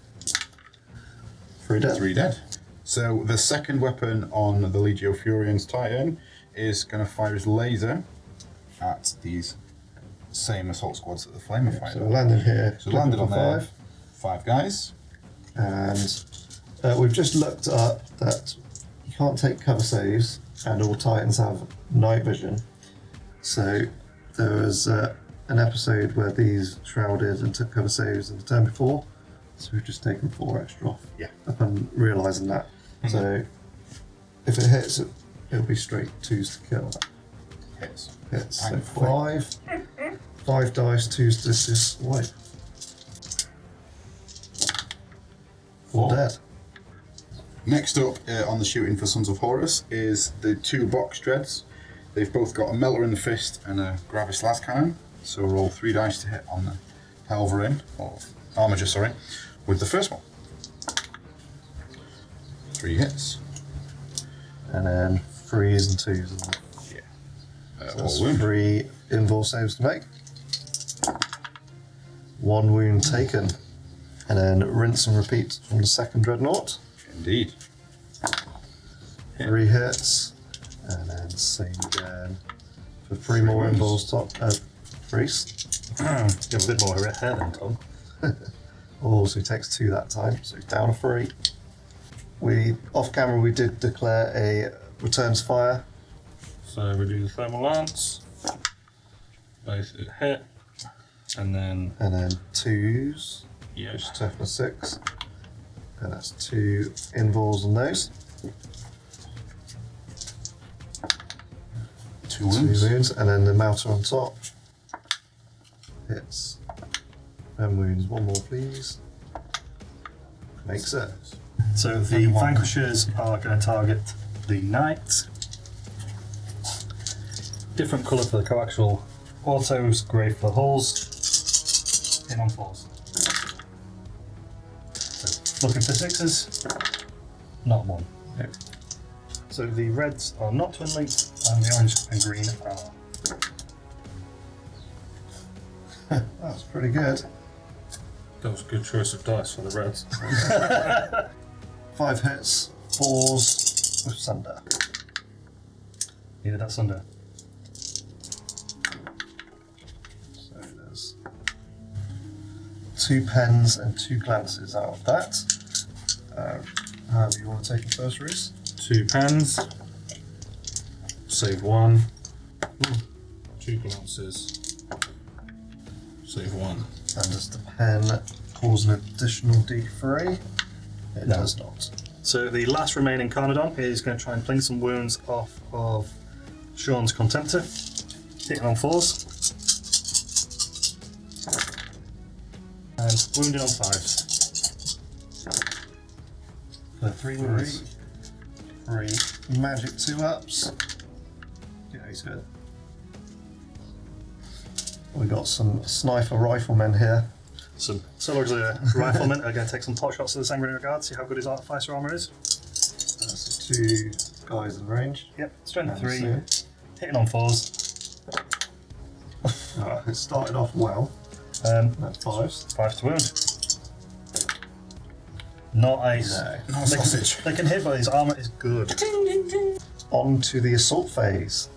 3 dead. 3 dead. So the second weapon on the Legio Furians Titan is going to fire his laser at these same assault squads that the flame are firing. So we're landing here. So landed on looking for there. 5 guys. And we've just looked up that you can't take cover saves, and all Titans have night vision. So there was an episode where these shrouded and took cover saves in the turn before, so we've just taken 4 extra off. Yeah. Upon realising that. So if it hits, it'll be straight 2s to kill. Hits. Hits. So And 5 dice, 2s to assist. Wait. 4 dead. Next up on the shooting for Sons of Horus is the 2 box dreads. They've both got a melter in the fist and a gravis las cannon. So roll 3 dice to hit on the Helverin, or Armiger, sorry, with the first one. 3 hits. And then 3s and 2s. Isn't it? All wound. 3 invul saves to make. 1 wound taken. And then rinse and repeat from the second dreadnought. Indeed. 3 hits. And then same again for 3 more wounds. invuls top priest. You have a bit more hair than Tom. Oh, so he takes 2 that time, so he's down a 3. We off camera we did declare a returns fire. So we do the thermal lance. Both hit. And then, And then 2s. yeah. Which is toughness 6. And that's 2 invuls on those. 2 2 wounds. wounds, and then the melter on top. Hits. 10 wounds, 1 more please. Makes it. So the vanquishers are going to target the knight. Different colour for the coaxial autos, grey for the hulls. In on 4s. So looking for 6s. Not 1. No. So the reds are not twin linked, and the orange and green are. That's pretty good. That was a good choice of dice for the reds. 5 hits, 4s with Sunder. Needed that Sunder. So there's 2 pens and 2 glances out of that. However you want to take it first, Reese. 2 pens. Save 1. 2 glances. Save 1. And does the pen cause an additional D3? It does not. So the last remaining Carnodon is going to try and fling some wounds off of Sean's Contemptor, hitting on 4s. And wounding on 5s. For 3 wounds. 3 magic 2-ups. Yeah, he's good. We got some sniper riflemen here. Some Solar Auxilia riflemen are going to take some pot shots to the Sanguinary Guard, see how good his Artificer armor is. That's the 2 guys in range. Yep, strength 3, So, hitting on 4s. it started off well. That's 5s. 5 to wound. Not ace. No. No sausage. They can hit, but his armor is good. On to the assault phase.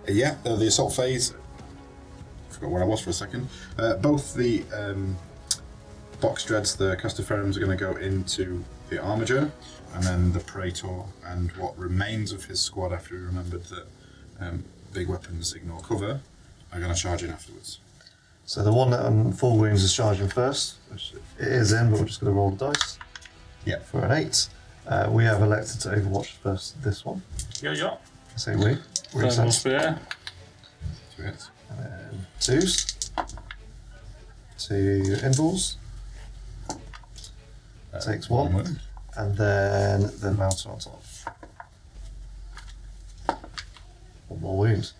Yeah, the assault phase. I forgot where I was for a second. Both the box dreads, the Castaferums, are going to go into the Armiger, and then the Praetor and what remains of his squad, after he remembered that big weapons ignore cover, are going to charge in afterwards. So the one that on 4 wounds is charging first, which it is in, but we're just going to roll the dice. Yeah. For an 8. We have elected to overwatch first this one. Yeah. I say we. Thermal Spear. 2 hits. And then 2s. 2 invuls. Takes 1. wound. And then the mountain on top. 1 more wound.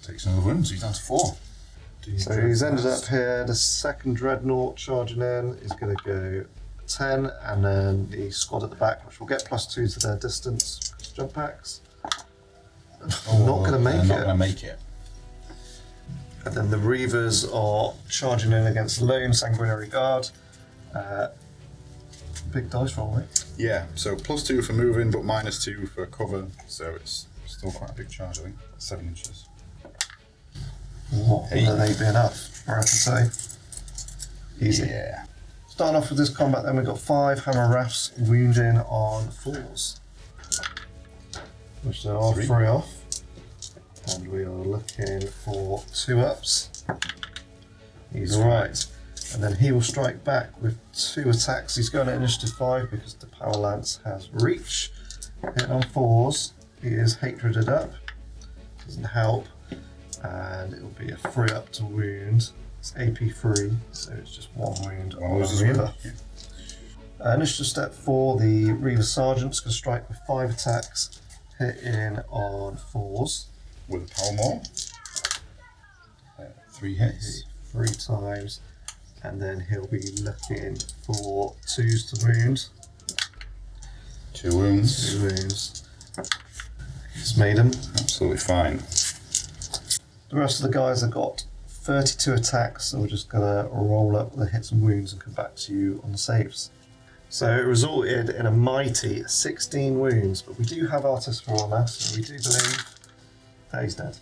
Takes another wound, so he's down to 4. So he's ended up here. The second dreadnought charging in is going to go 10, and then the squad at the back, which will get +2 to their distance, jump packs. Not going to make Not it. going to make it. And then the Reavers are charging in against Lone Sanguinary Guard. Big dice roll, right? Yeah, so +2 for moving, but -2 for cover, so it's still quite a big charge, I think. 7 inches. What will they be enough? I can say. Easy. Yeah. Starting off with this combat, then we've got 5 Hammer Rafts wounding on 4s. Which there are 3 off. And we are looking for 2-ups. He's alright. And then he will strike back with 2 attacks. He's going at initiative 5 because the Power Lance has reach. Hitting on 4s. He is hatreded up. Doesn't help. And it'll be a 3-up to wound. It's AP 3, so it's just 1 wound on the Reaver. Initiative step 4, the Reaver Sergeant's going to strike with 5 attacks, hitting on 4s. With a power more. 3 hits. 3 times, and then he'll be looking for 2s to wound. 2 wounds. 2 wounds. He's made him. Absolutely fine. The rest of the guys have got 32 attacks, so we're just going to roll up the hits and wounds and come back to you on the saves. So it resulted in a mighty 16 wounds, but we do have Artificer armor, so we do believe that he's dead.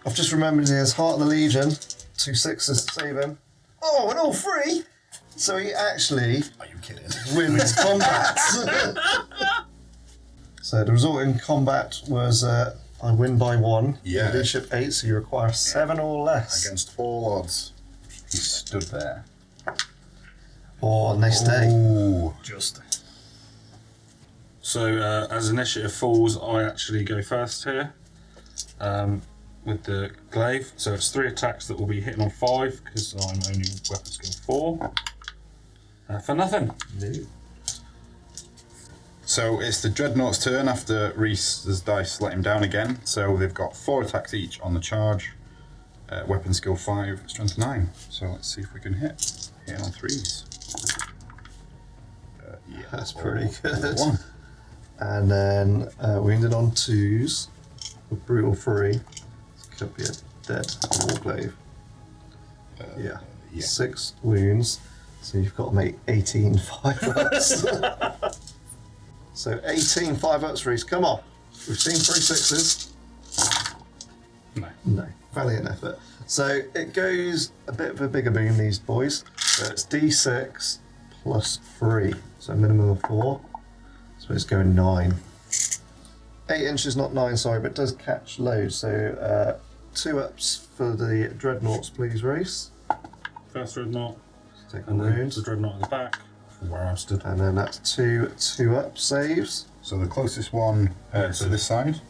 I've just remembered he has Heart of the Legion, 2 6s to save him. Oh, and all 3! So he actually Are you kidding? wins combat. So the result in combat was I win by 1. Yeah. Leadership 8, so you require 7 or less. Against all odds. He stood there. And they stay. Ooh. Just. So as initiative falls, I actually go first here with the glaive. So it's 3 attacks that will be hitting on 5 because I'm only weapon skill 4 for nothing. So it's the Dreadnought's turn after Reese's dice let him down again. So they've got 4 attacks each on the charge. Weapon skill 5, strength 9. So let's see if we can hit. Hitting on 3s. Yeah, That's pretty good. 1. And then we ended on 2s with Brutal 3. Could be a dead Warglaive. Yeah. 6 wounds. So you've got to make 18 5-ups. So 18 5-ups, Reese. Come on. We've seen 3 6s. No. Valiant effort. So it goes a bit of a bigger boom, these boys. So it's D6 plus 3. So a minimum of 4. So it's going 9. 8 inches, not 9, sorry, but it does catch loads. So 2 ups for the dreadnoughts, please, Reese. First dreadnought, Take a and then wound. the dreadnought at the back, from where I stood. And then that's 2 2-up saves. So the closest one to this side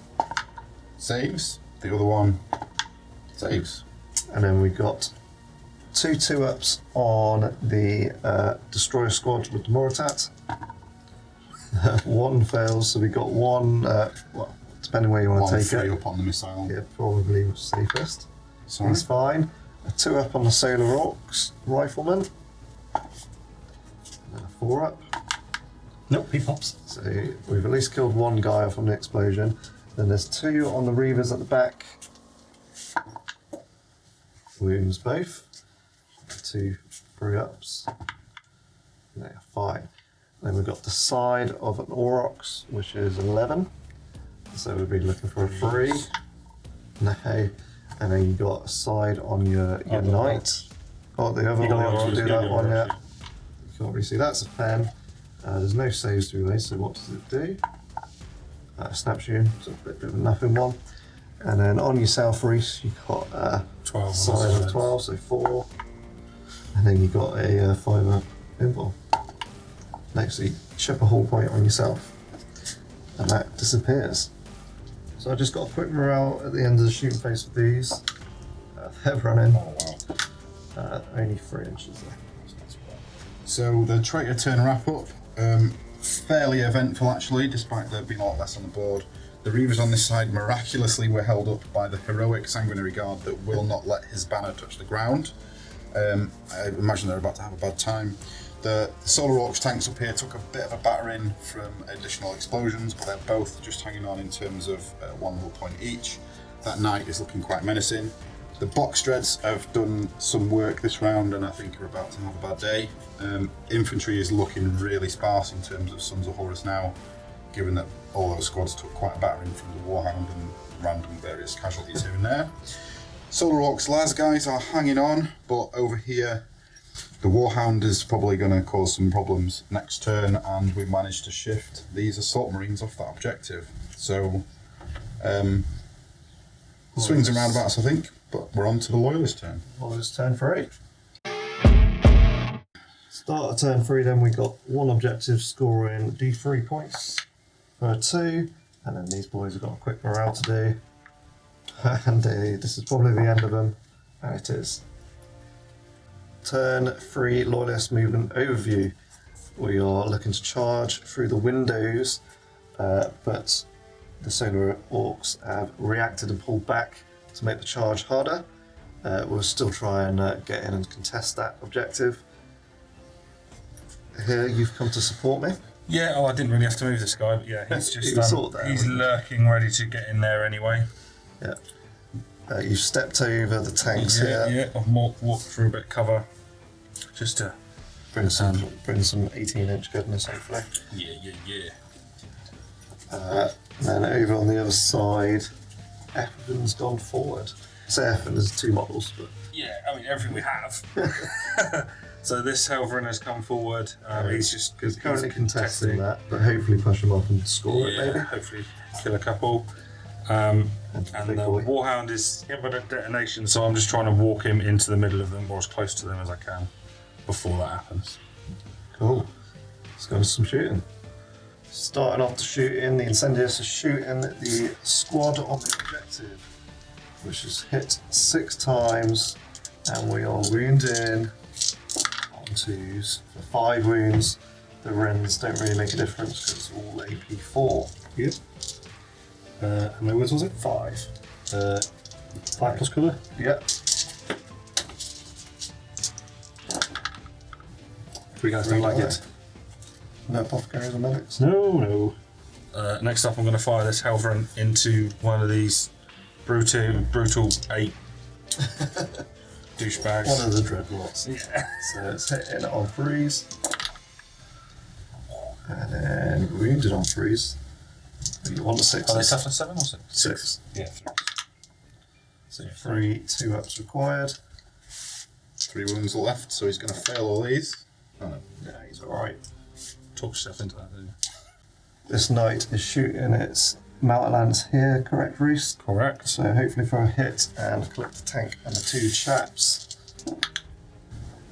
saves. The other one saves. And then we got 2 2-ups on the destroyer squad with the Moritat. 1 fails, so we got 1. Well, depending where you want One to take free it. up on the missile. Yeah, probably safest. Sorry. He's fine. A 2-up on the Solar Auxilia rifleman. And then a 4-up. Nope, he pops. So we've at least killed 1 guy off on the explosion. Then there's 2 on the Reavers at the back. Wounds both. 2 3-ups. They're fine. Then we've got the side of an Aurochs, which is 11. So we'd be looking for a 3. No. And then you got a side on your knight. Oh, the other You got the Aurochs will do Aurochs, that yeah, one, the yeah. Aurochs, You can't really see, that's a pen. There's no saves to be made, so what does it do? Snaps you in, so a bit of a nothing one. And then on yourself, Reese, you got 12 on the side of sides. 12, so 4. And then you got a 5-up pinball. Next, so you chip a hull point on yourself, and that disappears. So I just got a quick morale at the end of the shooting phase with these. They're running. Oh wow. Only 3 inches there. So the traitor turn wrap up, fairly eventful actually, despite there being a lot less on the board. The Reavers on this side miraculously were held up by the heroic Sanguinary Guard that will not let his banner touch the ground. I imagine they're about to have a bad time. The Solar Auxilia tanks up here took a bit of a battering from additional explosions, but they're both just hanging on in terms of 1 hull point each. That knight is looking quite menacing. The box dreads have done some work this round and I think are about to have a bad day. Infantry is looking really sparse in terms of Sons of Horus now, given that all those squads took quite a battering from the Warhound and random various casualties here and there. Solar Auxilia las guys are hanging on, but over here the Warhound is probably going to cause some problems next turn, and we managed to shift these Assault Marines off that objective. So, swings and roundabouts, I think, but we're on to the Loyalist turn. Well, it's turn 3. Start of turn 3, then we got 1 objective scoring D3 points for 2, and then these boys have got a quick morale to do. And this is probably the end of them, and it is. Turn 3 Loyalist movement overview. We are looking to charge through the windows, but the Solar Auxilia have reacted and pulled back to make the charge harder. We'll still try and get in and contest that objective. Here, you've come to support me. Yeah, I didn't really have to move this guy, but yeah, he's He just was sort of there, he's wasn't he? lurking, ready to get in there anyway. Yeah. You've stepped over the tanks Yeah, here. yeah. I've walked through a bit of cover, just to. Bring some 18-inch goodness, hopefully. Yeah. Then over on the other side, Effin's gone forward. So Effin, there's 2 models, but Yeah, I mean everything we have. So this Helverin has come forward. He's just he's currently contesting that, but hopefully push him off and score it, maybe. hopefully kill a couple. And big the boy. Warhound is imminent detonation, so I'm just trying to walk him into the middle of them, or as close to them as I can, before that happens. Cool. Let's go to some shooting. Starting off the shooting, the Incendius is shooting the squad on the objective, which is hit 6 times, and we are wounding on 2s for 5 wounds. The Wrens don't really make a difference because it's all AP4. Yep. How many words was it? 5. 5 plus colour? Yep. 3 guys don't like it. No apothecaries or medics. No. Next up, I'm going to fire this Helverin into one of these brutal 8 douchebags. One of the dreadnoughts. Yeah. So it's hitting on 3s. And then wounded on 3s. You want the 6s? Are they toughness 7 or 6? 6. Yeah, 3. So 3 2-ups required. 3 wounds left, so he's going to fail all these. Oh no. Yeah, he's alright. Talk yourself into that, didn't you? This knight is shooting its Malta lands here, correct, Reese? Correct. So hopefully for a hit and collect the tank and the 2 chaps.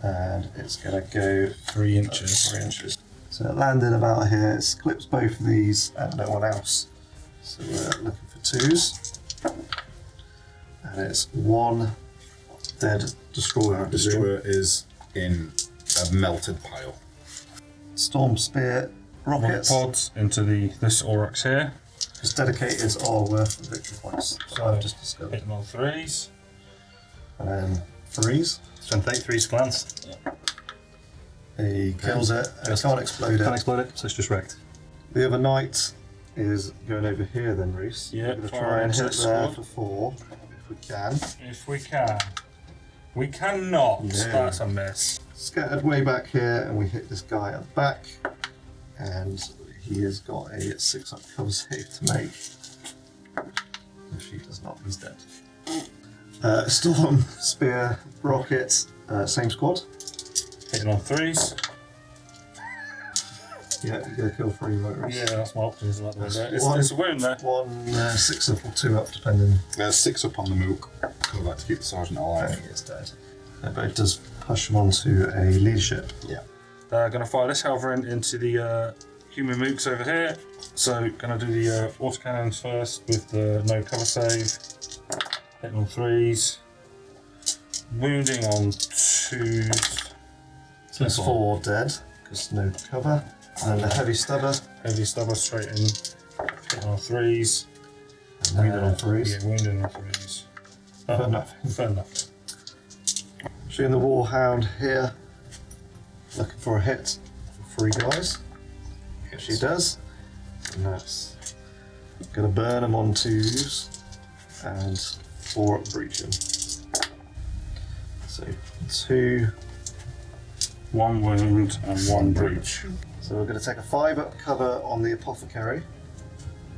And it's going to go 3 inches. 3 inches. So it landed about here, it's clips both of these and no one else. So we're looking for 2s. And it's 1 dead destroyer. I presume. Destroyer is in a melted pile. Storm Spear rockets. Pods into this Aurochs here. His dedicators are worth the victory points. So I've just discovered. Hitting on 3s. And then 3s. Strength 8, 3's glance. He kills it. And it can't explode Can't it. explode it, so it's just wrecked. The other knight is going over here then, Reese. Yeah, We're going to fire try and into hit the there squad. for 4, if we can. If we can. We cannot. No. That's a miss. Scattered way back here, and we hit this guy at the back. And he has got a 6-up cover save to make. If she does not, he's dead. Storm, Spear, Rocket, same squad. Hitting on 3s. Yeah, you're going to kill 3 voters. Yeah, that's my options. Like That's that. It's, one. it's a wound there. 1 6-up or 2-up, depending. 6 up on the mook. I'd like to keep the sergeant I alive. think it's dead. But it does push him onto a leadership. Yeah. Going to fire this Halverin into the human mooks over here. So, going to do the autocannons first with the no cover save. Hitting on 3s. Wounding on 2s. So it's 4 dead, because no cover. And the heavy stubber. Heavy stubber straight in. Hitting on 3s. And wounded on 3s. Yeah, wounding on 3s. For nothing. Fair enough. Shooting the Warhound here. Looking for a hit for 3 guys. She does. And that's going to burn him on 2s. And 4 breach him. So 2. 1 wound and 1 breach. So we're going to take a 5-up cover on the Apothecary.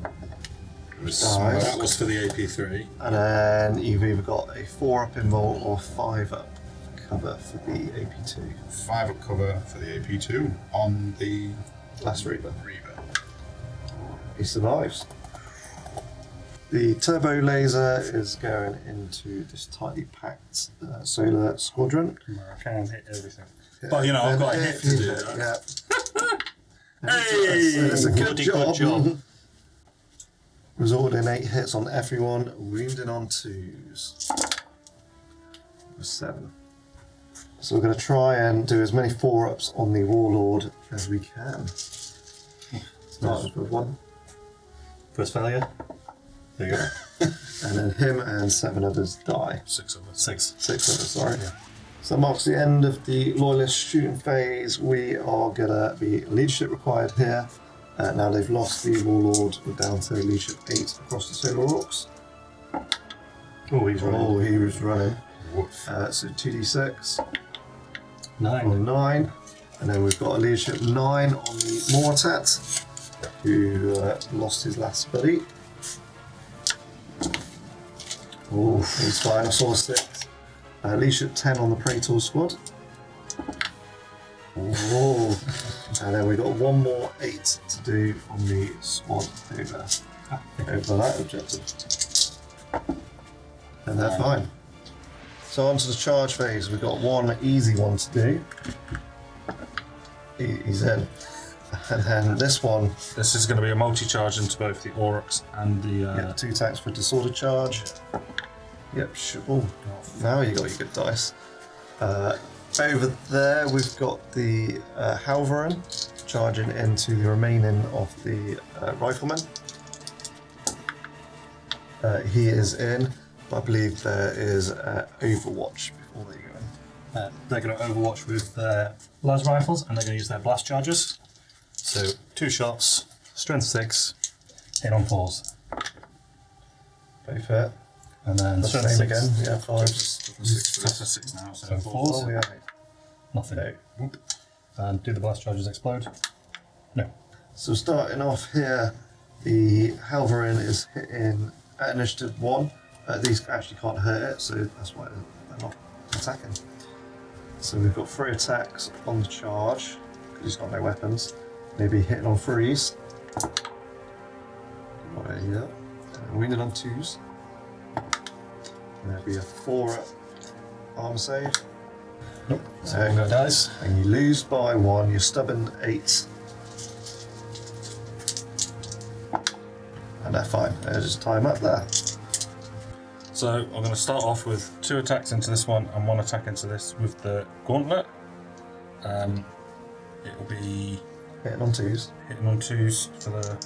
That was for the AP3. And then you've either got a 4-up invul or 5-up cover for the AP2. 5 up cover for the AP2 on the Last Reaper. Reaver. He survives. The turbo laser is going into this tightly packed solar squadron. I can hit everything. But you know, I've got a hit to do. Yeah. Hey! It's a good Bloody job. good job. Resulted in 8 hits on everyone, wounding on 2s. 7. So we're going to try and do as many 4-ups on the Warlord as we can. Start with 1. First failure. There you go. And then him and 7 others die. 6 of us. 6. 6 others, sorry. So that marks the end of the Loyalist shooting phase. We are going to be leadership required here. Now they've lost the Warlord, we're down to leadership 8 across the Solar Auxilia. Oh, he's running. Oh, he was running. Woof. So 2d6 9. on 9. And then we've got a leadership 9 on the Mortat, who lost his last buddy. Oh, he's fine. I saw a 6. Leadership 10 on the Praetor squad. Oh, and then we've got 1 more 8 to do on the squad over that objective. And they're fine. So on to the charge phase. We've got 1 easy one to do. He's in. And then this one, This is going to be a multi-charge into both the Aurochs and the. 2 attacks for disorder charge. Yep, sure. Oh, now you got your good dice. Over there, we've got the Halverin charging into the remaining of the riflemen. He is in. I believe there is Overwatch before they go in. They're going to overwatch with their las rifles and they're going to use their blast charges. So 2 shots, strength 6, hit on 4s. Both hit. And then The strength same 6, again. Yeah, 5. That's a 6 now, so so 4s, Oh, yeah. nothing. Whoop. And do the blast charges explode? No. So starting off here, the Halverin is hitting at initiative 1. These actually can't hurt it, so that's why they're not attacking. So we've got 3 attacks on the charge, because he's got no weapons. Maybe hitting on 3s. Got a Yeah. Wounded on 2s. And there'll be a 4 armor save. Nope. So one go dies. And you lose by 1. You're stubborn 8. And they're fine. They'll just tie him up there. So I'm going to start off with 2 attacks into this one and 1 attack into this with the gauntlet. It will be Hitting on 2s. hitting on 2s for the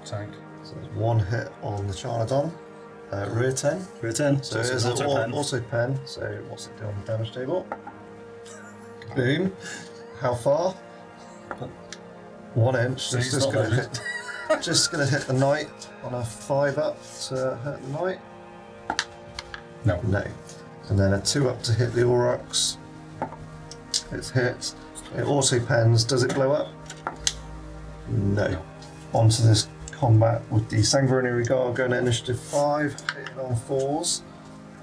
tank. So there's 1 hit on the Charnadon. Rear 10. Rear 10. So it's there's an an auto pen. auto pen. So what's it do on the damage table? Boom. How far? 1 inch. So he's Just not gonna loaded. hit. Just gonna hit the knight on a 5 up to hurt the knight. No. No. And then a 2 up to hit the Aurochs. It's hit. It auto pens. Does it blow up? No. Onto this combat with the Sanguinary Guard going at initiative 5, hitting on 4s,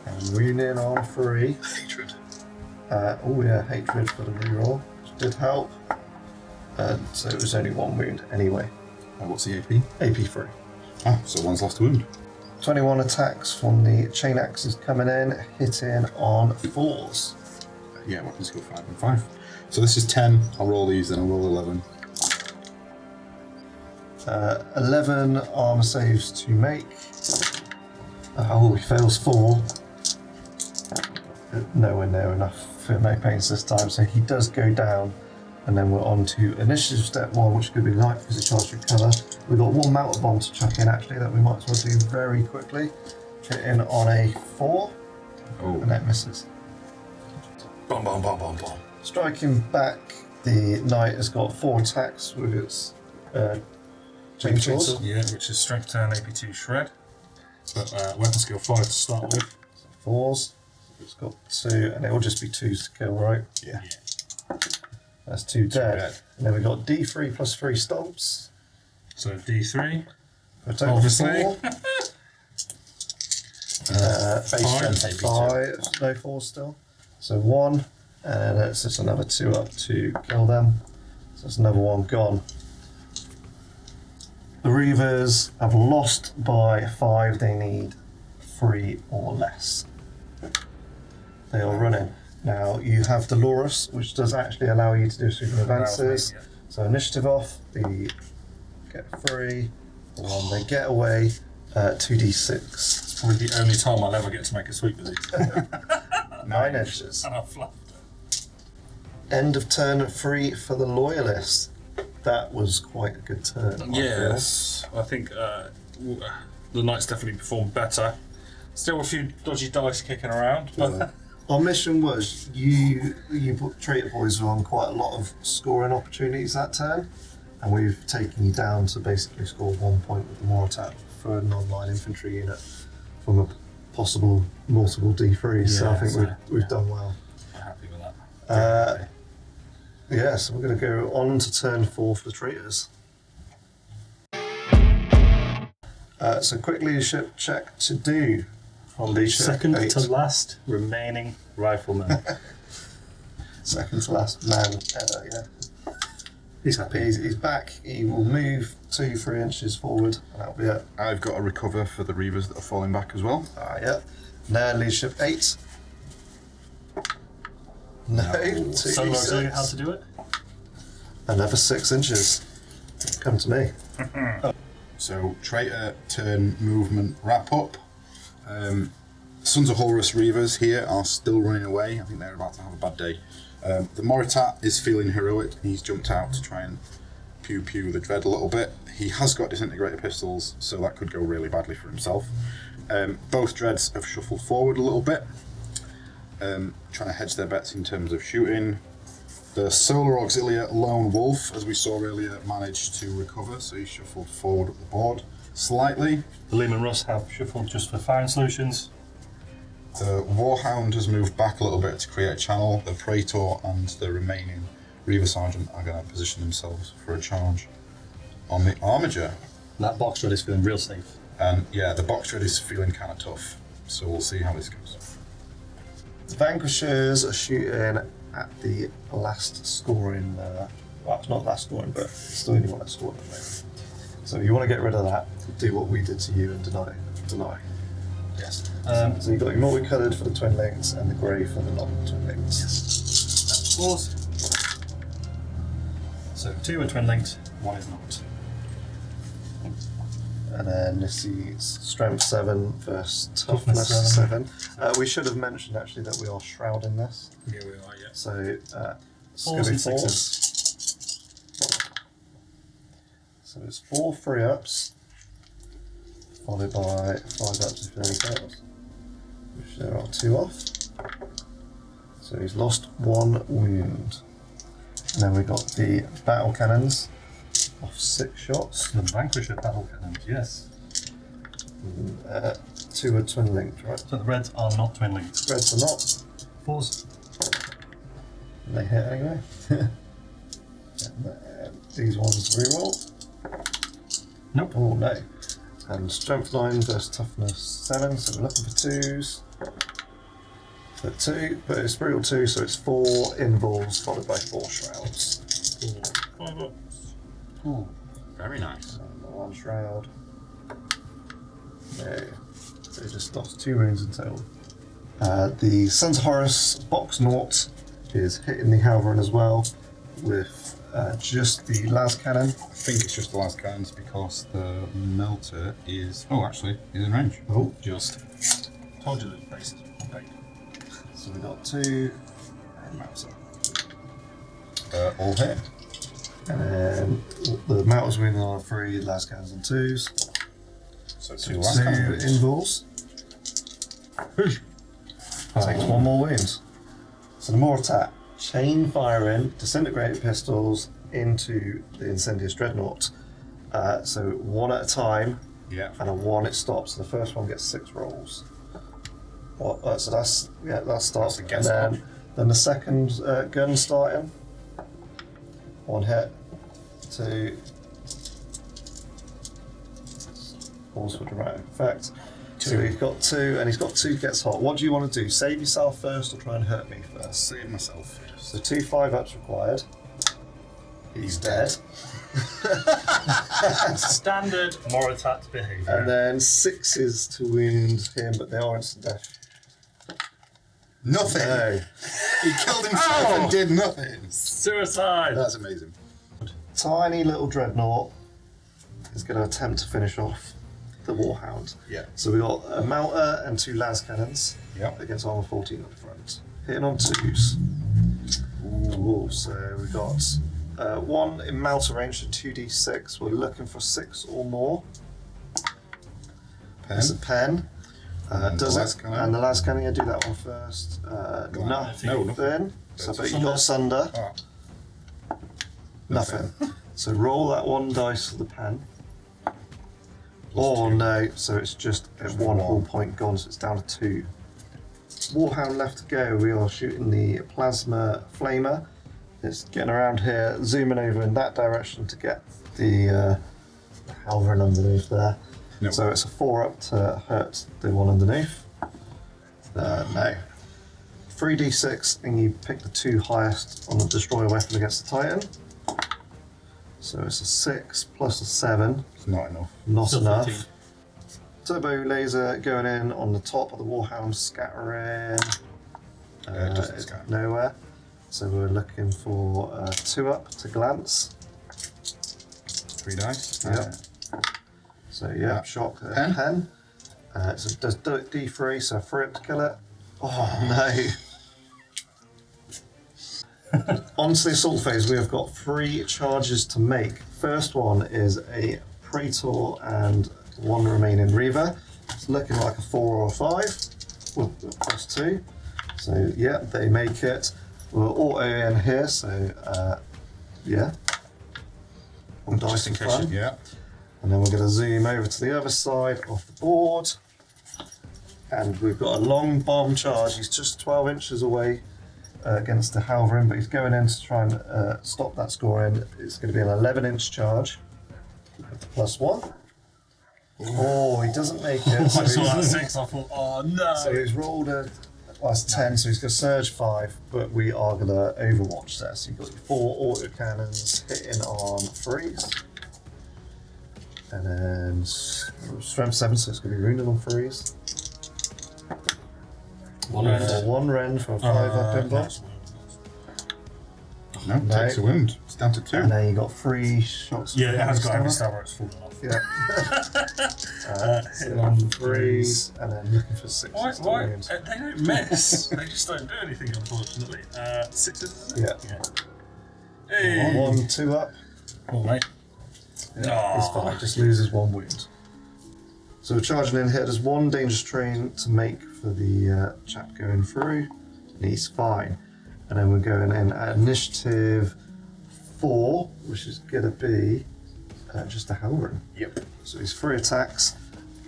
and wounding on 3. Hatred. Oh yeah, hatred for the reroll, which did help. So it was only 1 wound anyway. What's the AP? AP 3. Ah, so 1's lost a wound. 21 attacks from the chain axes coming in, hitting on 4s. Yeah, weapon skill 5 and 5. So this is 10. I'll roll these, then I'll roll 11. 11 armor saves to make. Oh, he fails 4. Nowhere near enough for no pains this time, so he does go down. And then we're on to initiative step 1, which could be light because it charged recover. We've got 1 melter bomb to chuck in actually that we might as well do very quickly. Hitting on a 4, Oh. and that misses. Bum, bum, bum, bum, bum. Striking back, the knight has got 4 attacks with its chainsaws. Yeah, which is strength 10, AP2 shred. But weapon skill 5 to start with. 4s. It's got 2, and it will just be 2s to kill, right? Yeah. That's 2 dead. dead. And then we've got D3 plus 3 stomps. So D3. For a total of Obviously. 4. Base strength AP2. 5, no 4 still. So 1, and it's just another 2 up to kill them. So it's another 1 gone. The Reavers have lost by 5, they need 3 or less. They are running. Now you have Dolores, which does actually allow you to do super advances. Yeah. So initiative off, the get 3, 1, they get away, 2d6. It's probably the only time I'll ever get to make a sweep with these. 9 inches. And I've fluffed it. End of turn 3 for the Loyalist. That was quite a good turn. I feel. Yes, I think the Knights definitely performed better. Still a few dodgy dice kicking around, but Our mission was you Traitor Boys were on quite a lot of scoring opportunities that turn, and we've taken you down to basically score 1 point with the more attack for a non-line infantry unit from a possible multiple D3. So I Yeah, think so, we've done well. I'm happy with that. Yeah, so we're going to go on to turn 4 for the Traitors. So quick leadership check to do. On the Leadership second 8. to last remaining rifleman. Second to last man ever, yeah. He's happy. He's back. He will move 2-3 inches forward, and that'll be it. I've got a recover for the Reavers that are falling back as well. Yeah. Now leadership 8. No, 2d6. Solar Auxilia, how to do it? Another 6 inches. Come to me. So traitor turn movement wrap up. Sons of Horus Reavers here are still running away. I think they're about to have a bad day. The Moritat is feeling heroic. He's jumped out to try and pew pew the dread a little bit. He has got disintegrator pistols, so that could go really badly for himself. Both dreads have shuffled forward a little bit, trying to hedge their bets in terms of shooting. The Solar Auxilia Lone Wolf, as we saw earlier, managed to recover, so he shuffled forward up the board slightly. The Lehman Russ have shuffled just for firing solutions. The Warhound has moved back a little bit to create a channel. The Praetor and the remaining Reaver Sergeant are going to position themselves for a charge on the Armiger. And that box dread is feeling real safe. And yeah, the box dread is feeling kind of tough, so we'll see how this goes. The Vanquishers are shooting at the last scoring. Well, it's not last scoring, but it's the only one that's scored at the moment. So you want to get rid of that, do what we did to you and deny. Yes. So you've got your multicoloured for the twin links and the grey for the non-twin links. Yes. Pause. So 2 are twin linked, 1 is not. And then this is strength 7 versus Toughness toughness 7. We should have mentioned actually that we are shrouding this. Yeah, we are, yeah. So it's 4s going to be and 4s. 6s. So it's 4 free ups, followed by 5 ups if there are fails, which there are 2 off. So he's lost 1 wound. And then we've got the battle cannons of 6 shots. The Vanquisher battle cannons, yes. 2 are twin linked, right? So the reds are not twin linked. Reds are not. 4s. And they hit anyway. And then these ones reroll. Nope. Oh no. And strength 9 versus toughness 7, so we're looking for 2s. So 2, but it's brutal 2, so it's 4 involves followed by 4 shrouds. 4, 5 ups. Ooh. Very nice. And 1 shroud. No. So he just lost 2 wounds in total. The Sons of Horus box naught is hitting the Halverin as well with just the las cannon. I think it's just the last cannons because the melter is. Oh, actually, he's in range. Oh. Just. Told you that the bases were big. So we got 2 All hit. and then the Melters wounded on 3, las cannons on 2s. So 2 2 last cannons. involves. Takes 1 more wound. So the more attack. Chain firing disintegrated pistols into the Incendious Dreadnought. So 1 at a time, Yeah. and a 1 it stops. The first one gets 6 rolls. Well, so that starts. That's a And guess stop. then the second gun starting. 1 hit. 2. Pause for dramatic effect. So he's got 2, and he's got 2 gets hot. What do you want to do? Save yourself first or try and hurt me first? Save myself. So 2 5-ups required. He's dead. Standard Moritat behaviour. And then 6s to wound him, but they are instant death. Nothing. No. He killed himself and did nothing. Suicide! That's amazing. Tiny little dreadnought is going to attempt to finish off the Warhound. Yeah. So we got a Melter and 2 las cannons Yep. against armor 14 at the front. Hitting on 2s. Ooh, so we got 1 in Melter range, so 2d6. We're looking for 6 or more. Pen. It's a pen. And Does the it? las cannon? And the las cannon, yeah, do that one first. on. Nothing. No, nothing. So, but you got Sunder. Ah. Nothing. So roll that 1 dice for the pen. Oh no, so it's just a 1 hull point gone, so it's down to 2. Warhound left to go. We are shooting the plasma flamer. It's getting around here, zooming over in that direction to get the Halverin underneath there. No. So it's a 4-up to hurt the one underneath. No. 3d6, and you pick the 2 highest on the destroyer weapon against the Titan. So it's a 6 plus a 7. It's not enough. Not Still enough. 15. Turbo laser going in on the top of the Warhound, scattering. doesn't it's scatter. nowhere. So we're looking for 2-up to glance. 3 dice. Yep. So yeah, Uh, shock pen? pen. So it does D3, so 3-up to kill it. Oh no. Onto the assault phase, we have got 3 charges to make. First one is a Praetor and 1 remaining Reaver. It's looking like a 4 or a 5 with plus 2. So yeah, they make it. We're auto in here, so yeah. One dice Just in for case. fun. Yeah. And then we're going to zoom over to the other side of the board. And we've got a long bomb charge. He's just 12 inches away against the Halverin, but he's going in to try and stop that scoring. It's going to be an 11-inch charge. Plus 1. Oh, he doesn't make it. I saw that he's, 6, I thought, oh no! so he's rolled a. Well, that's 10, so he's going to surge 5, but we are going to overwatch there. So you've got your 4 auto cannons hitting on 3s. And then strength 7, so it's going to be wounded on 3s. One rend. For 1 rend for a 5 up in box. No, takes a wound. It's down to 2. And then you got 3 shots. Yeah, it has got stamina. a stab where it's fallen off. Yeah. Hitting on on 3s and then looking for 6. Why? They don't miss. They just don't do anything, unfortunately. 6s, isn't it? Yeah. Hey. 1, 2 up. Oh, mate. Yeah, he's fine. Just loses 1 wound. So we're charging in here. There's 1 dangerous train to make for the chap going through. And he's fine. And then we're going in at initiative 4, which is going to be just a Hellrun. Yep. So he's 3 attacks.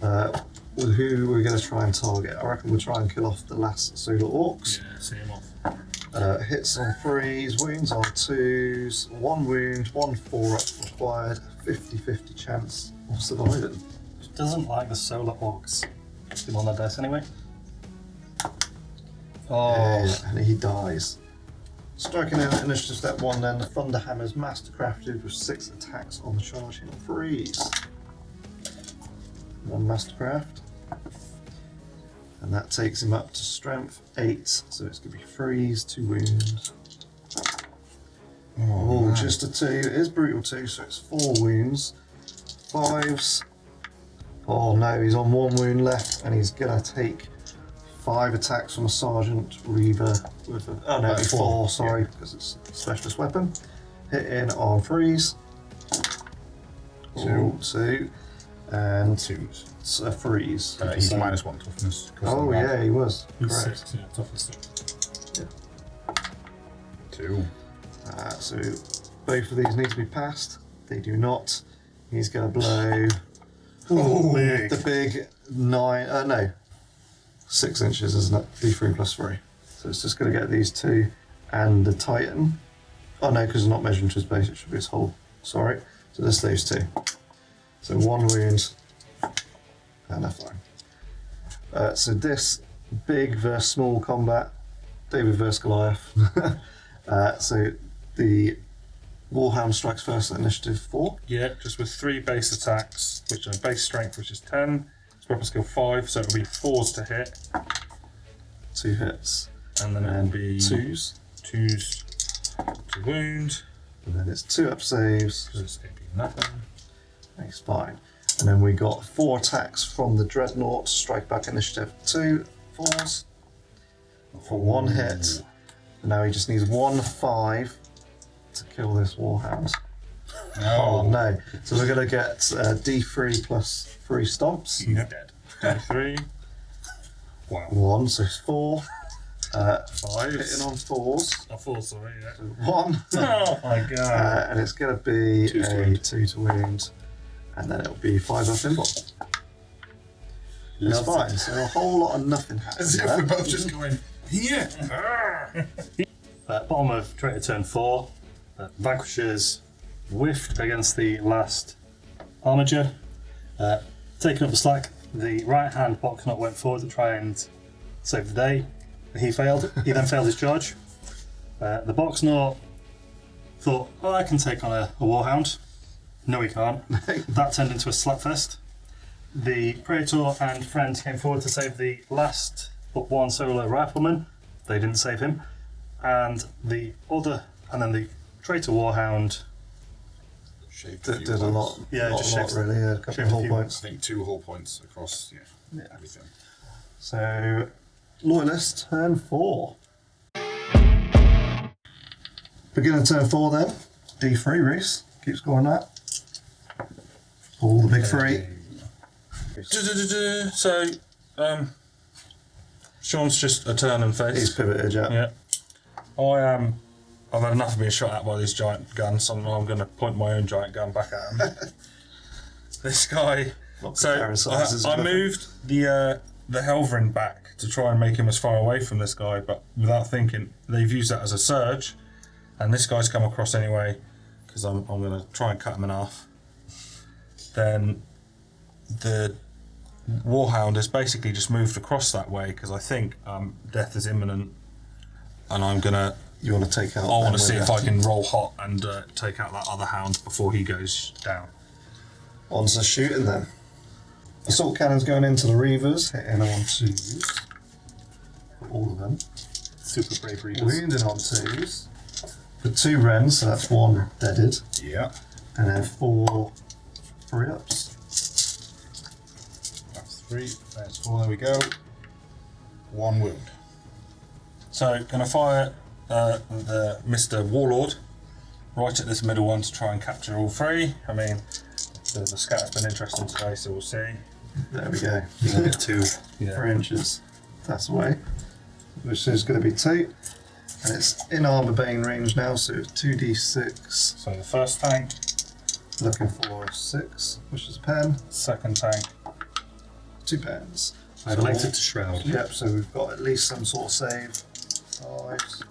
With who we're going to try and target? I reckon we'll try and kill off the last Solar Aux. Yeah, see him off. Hits on 3s, wounds on 2s, 1 wound, 1 4 up required, 50-50 chance of surviving. Doesn't like the Solar Aux. Put him on that dice anyway. And he dies. Striking in at initiative step 1 then, the Thunder Hammer's mastercrafted with 6 attacks on the charge hit on 3s. 1 mastercraft. And that takes him up to strength 8, so it's going to be 3s, 2 wounds. Oh, just a 2. It is brutal 2, so it's 4 wounds. 5s. Oh no, he's on 1 wound left, and he's going to take 5 attacks from a Sergeant Reaver with a... Oh no, it'd be 4, sorry, because it's a specialist weapon. Hitting on 3s. 2. And 2s. So 3s. He's -1 toughness. Oh yeah, he was. He's Correct. 6, yeah, toughness 6. 2. So both of these need to be passed. They do not. He's going to blow the big 6 inches, isn't it? D3 plus 3. So it's just going to get these 2 and the Titan. Oh no, because it's not measuring to his base, it should be his whole. Sorry. So this leaves 2. So 1 wound, and they're fine. So this big versus small combat, David versus Goliath. So the Warhound strikes first at initiative 4. Yeah, just with 3 base attacks, which are base strength, which is 10. It's weapon skill 5, so it'll be 4s to hit. 2 hits. And then it'll be 2s. 2s to wound. And then it's 2 up saves. Because it'd be nothing. He's fine. And then we got 4 attacks from the Dreadnought. Strike back initiative 2, 4s. For 1 hit. And now he just needs 1 5 to kill this Warhound. Oh no. So we're going to get D3 plus 3 stomps. He's dead. D3. Wow. 1, so it's 4. 5. Hitting on 4s. Oh, 4, sorry, yeah. 1. Oh my god. And it's going to be 2 to a wound. 2 to wound. And then it'll be 5 up inbot. It's fine. So a whole lot of nothing happens. As if there. we're both just going, here! Bottom of Traitor turn 4. Vanquishes whiffed against the last Armiger. Taking up the slack, the right hand Boxnut went forward to try and save the day. He failed. He then failed his charge. The Boxnut thought, oh, I can take on a Warhound. No, he can't. That turned into a slapfest. The Praetor and friends came forward to save the last but 1 Solar Rifleman. They didn't save him. And then the Traitor Warhound. Shaved Did a lot. Yeah, not just a lot shaved- really. A couple shaved of a whole few. points. I think 2 whole points across everything. So, Loyalist, turn 4. Beginning turn 4 then. D3, Reese. Keep scoring that. All the big 3. So, Sean's just a turn and face. He's pivoted, yeah. Yeah. I've had enough of being shot at by these giant guns, so I'm going to point my own giant gun back at him. This guy. Not So comparing sizes, I but- moved the Helverin back to try and make him as far away from this guy, but without thinking, they've used that as a surge, and this guy's come across anyway, because I'm going to try and cut him in half. Then the Warhound has basically just moved across that way, because I think death is imminent, and I'm going to... You want to take out. I want them to see with if it. I can roll hot and take out that other hound before he goes down. On to shooting then. Assault cannons going into the Reavers, hitting on 2s. For all of them. Super brave readers. Wounding on 2s. For 2 Rens, so that's 1 deaded. Yeah. And then 4 free-ups. That's 3. There's 4. There we go. 1 wound. So, going to fire the Mr. Warlord right at this middle one to try and capture all 3. I mean, the scatter's been interesting today, so we'll see. There we go. Get 2. 3 inches. That's away. Which is going to be 2. And it's in armor bane range now, so it's 2d6. So the first tank, Looking for 6, which is a pen. second tank, 2 pens. I've elected to shroud. Yep, so we've got at least some sort of save. 5s.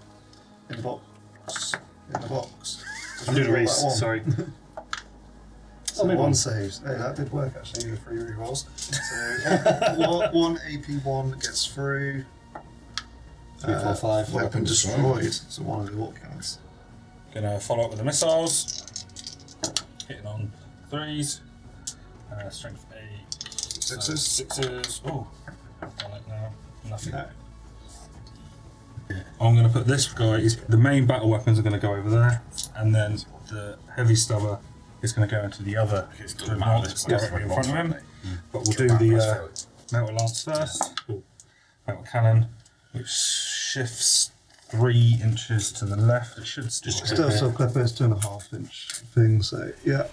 In the box. In the box. I'm doing a Roll race, that one. sorry. So made 1 one. saves. Hey, that did work actually, the 3 rerolls. So one AP1 gets through. 3, 4, 5. Weapon destroyed. So 1 of the orc cannons. going to follow up with the missiles, hitting on 3s, strength 8, 6s. 6s, oh, on it now, nothing. No. I'm going to put this guy, the main battle weapons are going to go over there, and then the heavy stubber is going to go into the other directly in front of him. But we'll do the metal lance first, metal cannon, which shifts 3 inches to the left. It should still Still hit. clipper is 2.5 inch thing, so yeah.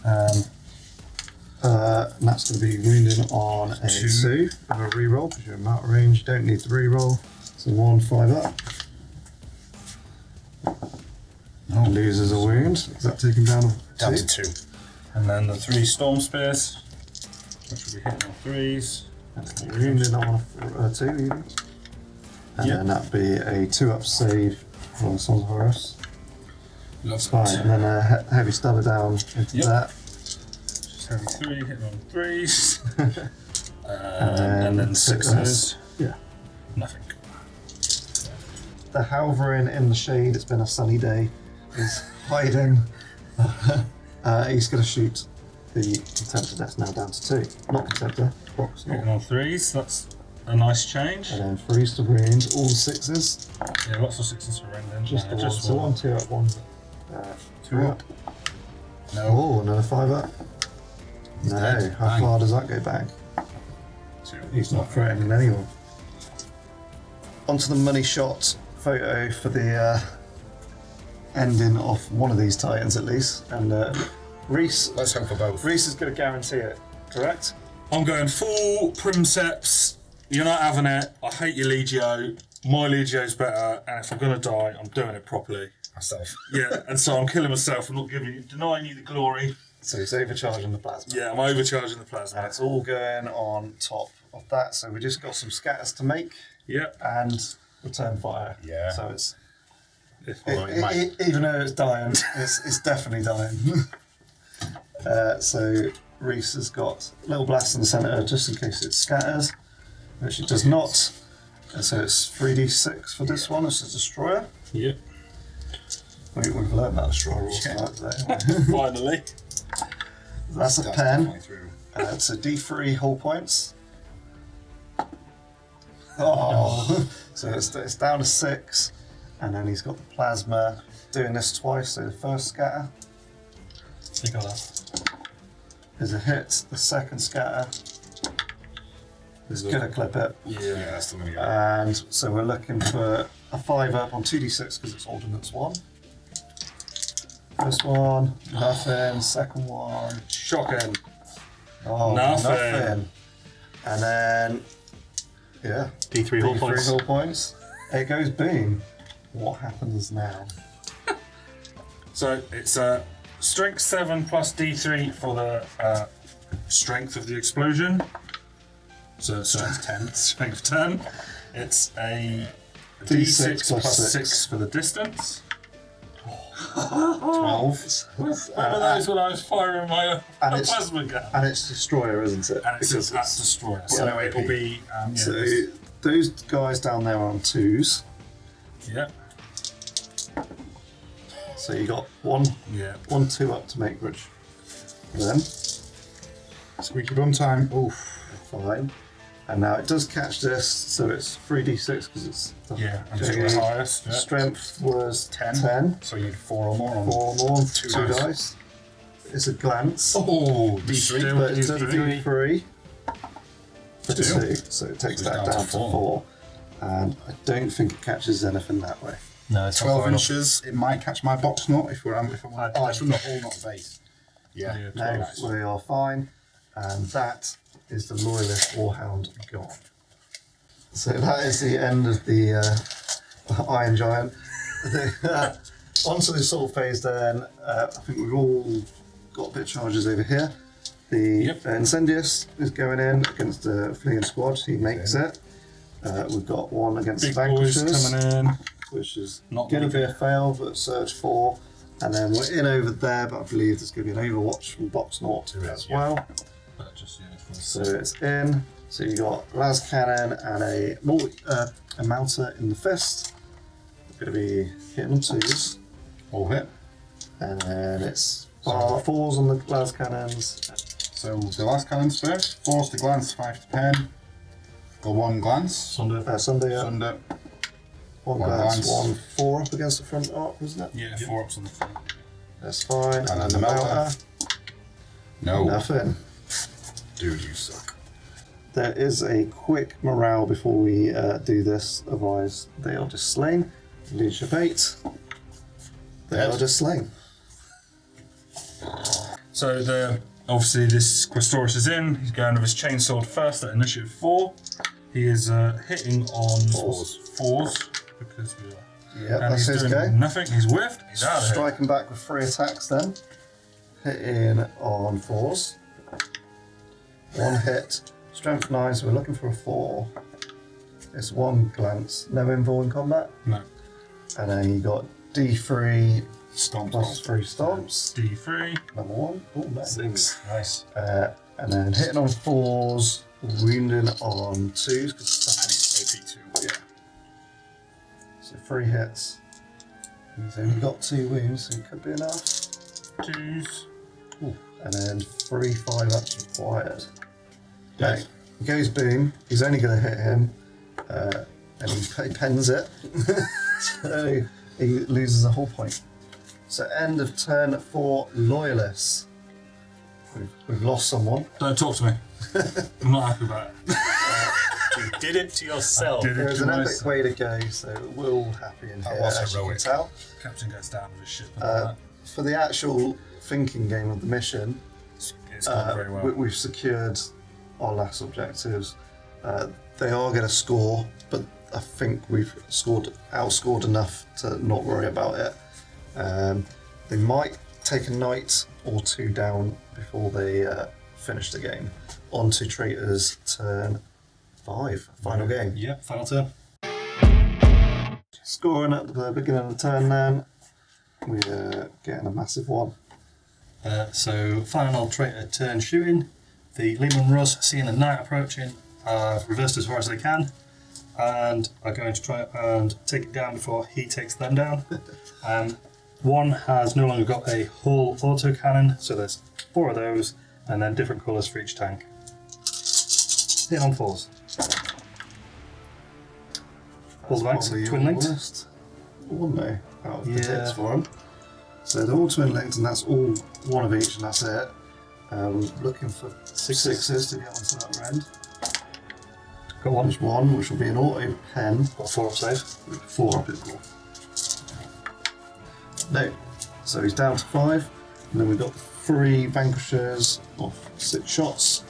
Um, And that's going to be wounding on a 2 with a reroll because you're in out of range. Don't need the reroll. So 1, 5 up. Loses a wound. Does that take him down Down to to 2? 2. and then the 3 storm spears, which will be hitting on 3s. Wounding on a 2 even. And Yep. then that'd be a 2-up save on Sons of Horus. Loves Fine. And then a heavy stubber down into Yep. that. Just heavy 3 hitting on 3s. And then 6s. Yeah. Nothing. The Halverin in the shade, it's been a sunny day, is hiding. He's going to shoot the Contemptor. That's now down to 2. Not Contemptor, box. Hitting on 3s, that's a nice change. And then 3s to wound, all 6s. Yeah, lots of 6s for Rendon. Just the one. just So one. 1, 2 up, 1. 2 up. No. Oh, another 5 up. No, dead. how Bang. far does that go back? 2. He's not threatening anyone. Onto the money shot photo for the ending of one of these Titans at least. And Reese Let's hope for both. is going to guarantee it, correct? I'm going full Princeps. You're not having it. I hate your Legio. My Legio's better, and if I'm going to die, I'm doing it properly. Myself. Yeah, and so I'm killing myself. I'm not denying you the glory. So he's overcharging the plasma. Yeah, I'm overcharging the And plasma. it's all going on top of that. So we just got some scatters to make Yep. and return fire. Yeah. So it's Although it might. even though it's dying, it's definitely dying. So Reese has got a little blast in the centre just in case it scatters, which it does not. And so it's 3d6 for this one. It's a destroyer. Yep. We've learned that destroyer rules tonight today. Finally. That's a That's pen. definitely through. It's a d3 hull points. Oh, so it's down to 6, and then he's got the plasma doing this twice. So the first scatter You got that. is a hit. The second scatter is going to clip it, Yeah. Yeah, that's still going to go. and so we're looking for a 5 up on 2d6 because it's ordnance 1. First one, nothing. Second one, Shocking. oh, Nothing. And then, yeah, D3 hull points. hull points. It goes boom. What happens now? So it's strength 7 plus D3 for the strength of the explosion. So strength 10. Strength 10. It's a D6 plus 6 for the distance. 12. One of those when I was firing my And it's- plasma gun. And it's destroyer, isn't it? And it's Because at destroyer. So Yeah, it will be. so those guys down there are on 2s. Yeah. So you got one Yeah. 2 up to make, which Then, Squeaky bum time. Oof. fine. And now it does catch this, so it's 3d6 because it's the Yeah, and JD. it's the highest. Yeah. Strength was 10. 10. So you need 4 or more on 4 or more, Two 2 dice. dice. It's a glance, Oh, Still D3. but it's a D3. D3 for Two. 2, so it takes that down to 4. And I don't think it catches anything that way. No, it's 12 not far inches. It might catch my box nut if we're. Oh, it's from the hole, not the base. Yeah. Yeah, No, Nice. we are fine. And that is the Loyalist Warhound gone. So that is the end of the Iron Giant. Onto the assault phase then. I think we've all got a bit of charges over here. The Yep. Incendious is going in against the fleeing squad. He makes it. We've got one against Big the boys Vanquishers, coming in. which is Not going to be leaving. a fail, but search 4. And then we're in over there, but I believe there's going to be an Overwatch from Box Naught as well. But just, yeah, for So it's in. So you got las cannon and a melter in the fist. We're going to be hitting on 2s, All hit. and then it's 4s on the las cannons. So the last cannon's first. 4's to glance, 5 to pen. Go 1 glance. Sunday. Sunday, yeah. Sunder. 1 one glance, glance. 1 4 up against the front arc, wasn't it? Yeah, 4 ups on the front. That's fine. And then then the the melter. melter, No. nothing. Dude, you suck. There is a quick morale before we do this, otherwise they are just slain. Leadership 8. They Dead. are just slain. So obviously this Questoris is in. He's going with his chainsword first at initiative 4. He is hitting on 4s because we are. Yeah, And that's he's his doing go. nothing. He's whiffed. He's out of here. Striking back with 3 attacks then. Hitting on 4s. 1 hit. Strength 9, so we're looking for a 4. It's 1 glance. No invul in combat. No. And then you got D3 Stomp. plus 3 stomps. D3. Number 1. Oh, no. 6. Nice. And then hitting on 4s. Wounding on 2s. AP2. Yeah. So 3 hits. He's only got 2 wounds, so it could be enough. 2s. And then 3 5-ups required. Dead. Right. He goes boom. He's only going to hit him, and he pens it. So he loses a whole point. So end of turn for Loyalists. We've lost someone. Don't talk to me. I'm not happy about it. You did it to yourself. Did it There's to an epic myself. way to go, so we're all happy in That here, was as you can heroic. tell. Captain goes down with his ship and all that. For the actual thinking game of the mission, It's gone very well. we've secured our last objectives. They are going to score, but I think we've outscored enough to not worry about it. They might take a knight or 2 down before they finish the game. On to Traitor's turn 5, final game. Yep, final turn. Scoring at the beginning of the turn then, we're getting a massive one. So final traitor turn shooting. The Lehman Russ, seeing the knight approaching, reversed as far as they can, and are going to try and take it down before he takes them down. One has no longer got a hull auto cannon, so there's 4 of those, and then different colours for each tank. Hit on 4s. All banks, Probably twin your linked. list. One no, out of the Yeah. hits for them. So they're all twin linked, and that's all 1 of each, and that's it. Looking for 6s to get onto that end. Got one. There's 1, which will be an auto pen. Got 4 up save. 4 up is cool. No. So he's down to 5. And then we've got 3 vanquishers of 6 shots,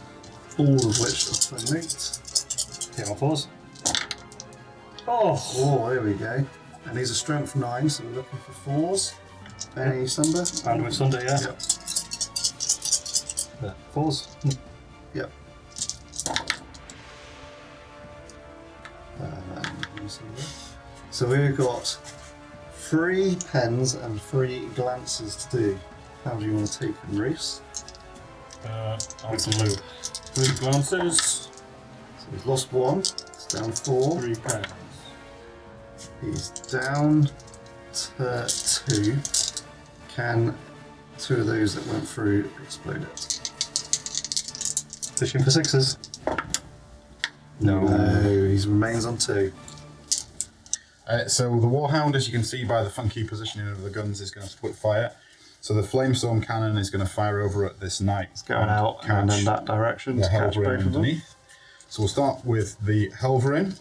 all of which are twin linked. Hit on 4s. Oh! Oh, there we go. And he's a strength 9, so we're looking for 4s. Any Sunder? And with Sunday, yeah. Yep. 4s. Yep. So we've got 3 pens and 3 glances to do. How do you want to take them, Reese? On blue. 3 glances, So we've lost 1. It's down 4. 3 pens. He's down to 2. Can 2 of those that went through exploded. Fishing for 6s. No, he remains on 2. So the Warhound, as you can see by the funky positioning of the guns, is going to split fire. So the Flamestorm cannon is going to fire over at this knight. It's Going out and then that direction the to catch Helverin both of them. underneath. So we'll start with the Helverin.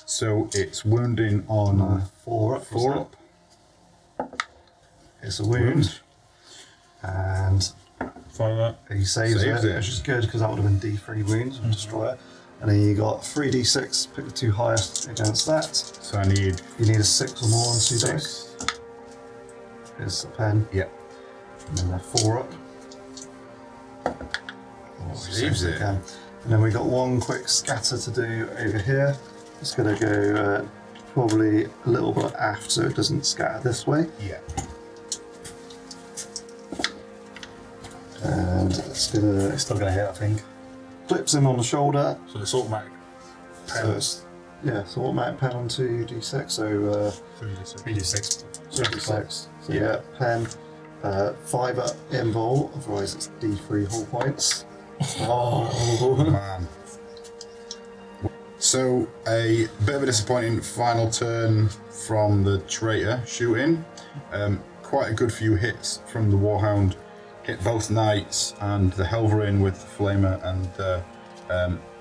So it's wounding on 4 up. 4 up. It's a wound. And Follow that. he saves Saves it, it. which is good because that would have been D3 wounds and destroyer. And then you got 3d6, pick the 2 highest against that. So I need You need a 6 or more on 2 dice. 6. Here's a pen. Yep. And then they're 4 up. Saves it. Again. And then we got 1 quick scatter to do over here. It's going to go probably a little bit aft so it doesn't scatter this way. Yeah. And it's going to It's still going to hit, I think. clips him on the shoulder. So it's automatic. So it's, yeah, so automatic pen on 2d6, so 3d6. 3d6. So yeah, pen, 5 up invul, otherwise it's d3 hull points. Oh, Man. So a bit of a disappointing final turn from the traitor shooting. Quite a good few hits from the Warhound. Hit both knights and the Helverin with the Flamer and the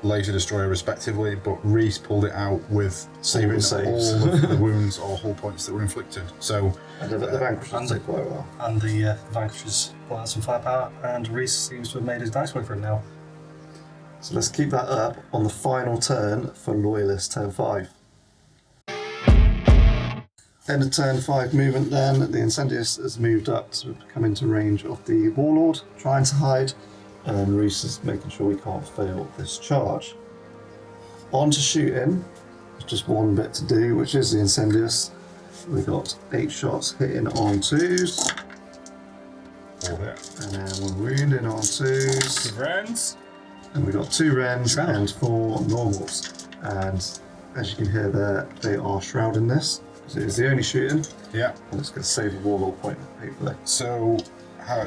laser destroyer respectively, but Reese pulled it out with saving all saves. of the wounds or hull points that were inflicted. So and the vanquishers did quite well. And the Vanquishers pull out some firepower, and Reese seems to have made his dice work for him now. So let's keep that up on the final turn for Loyalist turn 5. End of turn 5 movement then, the Incendius has moved up to come into range of the Warlord, trying to hide, and Reese is making sure we can't fail this charge. On to shooting, there's just 1 bit to do, which is the Incendius. We've got 8 shots hitting on 2s, all hit. and then we're wounding on 2s. Friends. And we've got 2 Rens Shroud. and 4 normals. And as you can hear there, they are shrouding this. So it's the only shooting. Yeah. And it's going to save a Warlord point, hopefully. So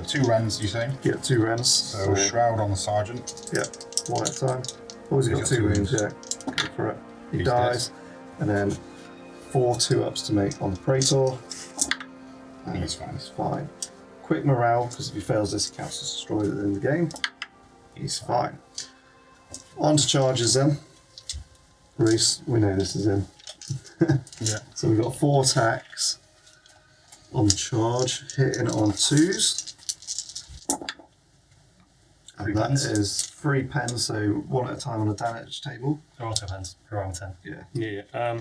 2 Rens, you say? Yeah, 2 Rens. So shroud on the sergeant. Yeah, 1 at a time. Oh, he's got 2 wounds, yeah. Go for it. He He's dies. And then 4 2-ups to make on the Praetor. And He's fine. He's fine. Quick morale, because if he fails this, he counts as destroyed at the end of the game. He's fine. On to charges then. Reese, we know this is him. Yeah. So we've got 4 attacks on the charge, hitting on 2s. And 3 that pens. is 3 pens, so 1 at a time on the damage table. They're auto pens. They're armor 10. Yeah, Yeah.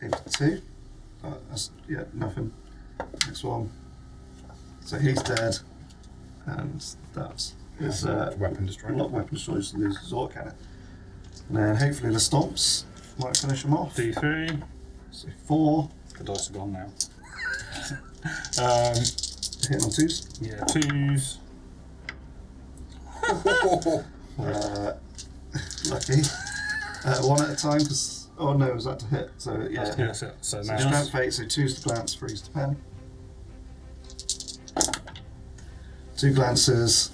into 2. That's, yeah, nothing. Next one. So he's dead, and that's his Weapon destroyer. Not weapon destroyers, loses his auto cannon. And then hopefully the stomps might finish him off. D3. So 4, The dice are gone now. hitting on 2s. Yeah. 2s. Lucky. 1 at a time, because. Oh no, was that to hit? So yeah. Yeah. So now. Strength 8, so 2s to glance, 3s to pen. 2 glances,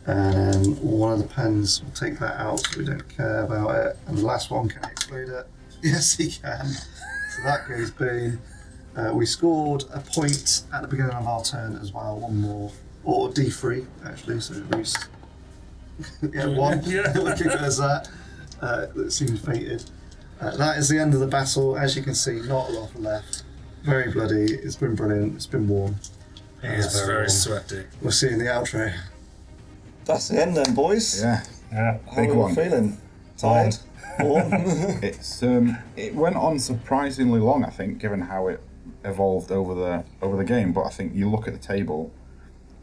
and then 1 of the pens will take that out, so we don't care about it. And the last one, can he explode it? Yes, he can. So that goes boom. We scored a point at the beginning of our turn as well, 1 more, or D3 actually, so Reese. Yeah, 1. Yeah. We'll keep it as that. That seems fated. That is the end of the battle. As you can see, not a lot left. Very bloody. It's been brilliant. It's been warm. It's very sweaty. We'll see you in the outro. That's the end then, boys. Yeah. Yeah. How Big are you one. feeling? Tired? Warm? It's it went on surprisingly long, I think, given how it evolved over the game. But I think you look at the table,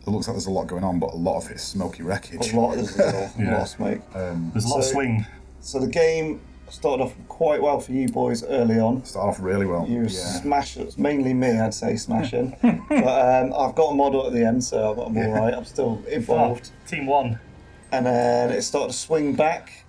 it looks like there's a lot going on, but a lot of it's smoky wreckage. A lot of smoke. There's a lot of So- swing. So the game started off quite well for you boys early on. Started off really well. You were yeah. smashers, mainly me, I'd say smashing. But I've got a model at the end, so I'm all right. I'm still involved. Team 1. And then it started to swing back,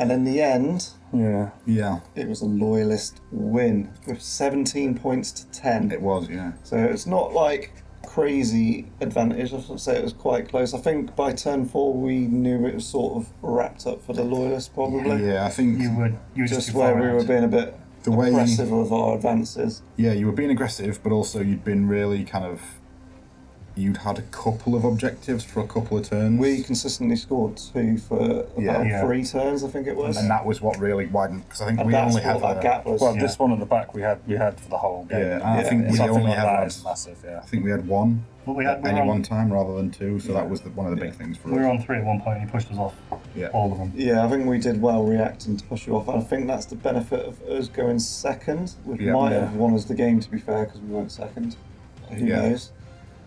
and in the end, Yeah, it was a Loyalist win with 17 points to 10. it was. Yeah. So it's not like crazy advantage. I would say it was quite close. I think by turn 4 we knew it was sort of wrapped up for the Loyalists, probably. Yeah, I think You were Just too where far we were ahead. being a bit aggressive with our advances. Yeah, you were being aggressive, but also you'd been really kind of. You'd had a couple of objectives for a couple of turns. We consistently scored 2 for about Yeah. 3 turns, I think it was. and that was what really widened, because I think And we that's only what had that gap was. Well, this one at the back we had for the whole game. Yeah, and I think we Something only like that had. is massive. Yeah. I think we had one But we at were any on, one time rather than 2, so that was one of the big things for we were us. on 3 at one point and he pushed us off. Yeah. All of them. Yeah, I think we did well reacting to push you off. And I think that's the benefit of us going second, which Yeah. might Yeah. have won us the game, to be fair, because we went second. Who Yeah. knows?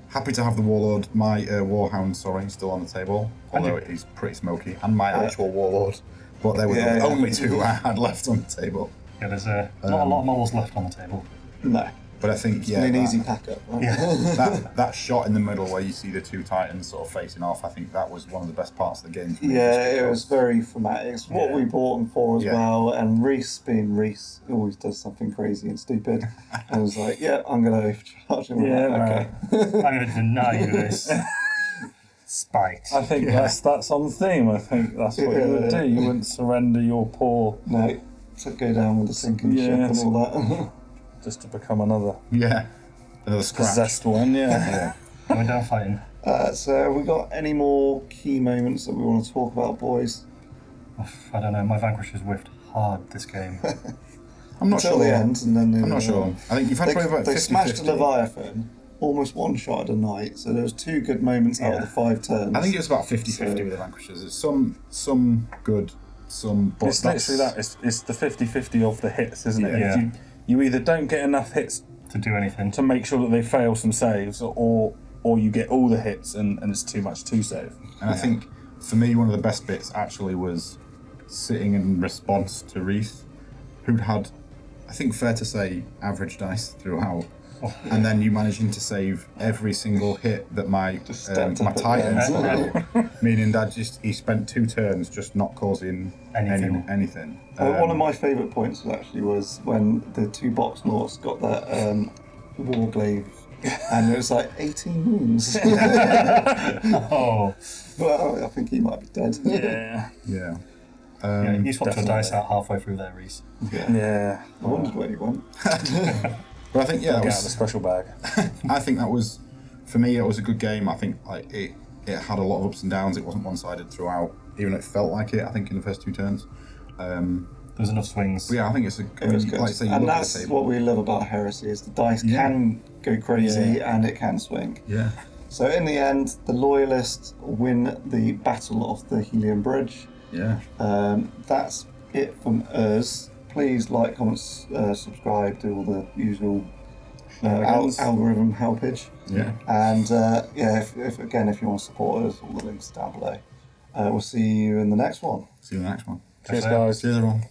Happy to have the Warlord, my Warhound, still on the table, although he's pretty smoky, and my actual Warlord. But they were the only 2 I had left on the table. Yeah, there's not a lot of models left on the table. No. But I think, It's an that, easy pack up. Right? Yeah. that shot in the middle where you see the 2 Titans sort of facing off, I think that was one of the best parts of the game. For me, Yeah, just it because- was very thematic. It's what we bought him for as Yeah. well. And Reese, being Reese, always does something crazy and stupid. I was like, yeah, I'm going to overcharge him. Yeah, Okay. I'm going to deny you this. Spite. I think that's on theme. I think that's what you would do. You wouldn't surrender your poor No, to go down with the sinking ship Yeah, and all that. just to become another Yeah. Another scratch. possessed one. Yeah. We're down fighting. So have we got any more key moments that we want to talk about, boys? I don't know, my Vanquishers whiffed hard this game. I'm not Until sure. the end, and then I'm not sure. I think you've had probably about they 50-50. smashed the Leviathan, almost one-shotted a knight, so there was 2 good moments out of the 5 turns. I think it was about 50-50 with the Vanquishers. There's some good, some... But It's literally that. It's the 50-50 of the hits, isn't it? Yeah. If you either don't get enough hits To do anything. to make sure that they fail some saves, or you get all the hits and it's too much to save. And I think, for me, one of the best bits actually was sitting in response to Reese, who'd had, I think fair to say, average dice throughout. And then you managing to save every single hit that my stepped my up at the Titans end. had, meaning that he spent 2 turns just not causing Anything. anything. One of my favourite points was when the 2 box Norts got that Warglaive, and it was like 18 wounds. Oh, Well, I think he might be dead. Yeah. Yeah. yeah, you swapped your definitely. dice out halfway through there, Reese. Yeah. I wondered where he went. But I think, yeah, that Get out the was, special bag. I think that was, for me, it was a good game. I think like it had a lot of ups and downs. It wasn't one-sided throughout, even though it felt like it, I think, in the first 2 turns. There's enough swings. But yeah, I think it's a. It was good. Like I say, you And look at that's the table. what we love about Heresy, is the dice can go crazy and it can swing. Yeah. So in the end, the Loyalists win the Battle of the Helion Bridge. Yeah. That's it from us. Please like, comment, subscribe, do all the usual algorithm helpage. Yeah. And if you want to support us, all the links down below. We'll see you in the next one. See you in the next one. Cheers, guys. Cheers, everyone.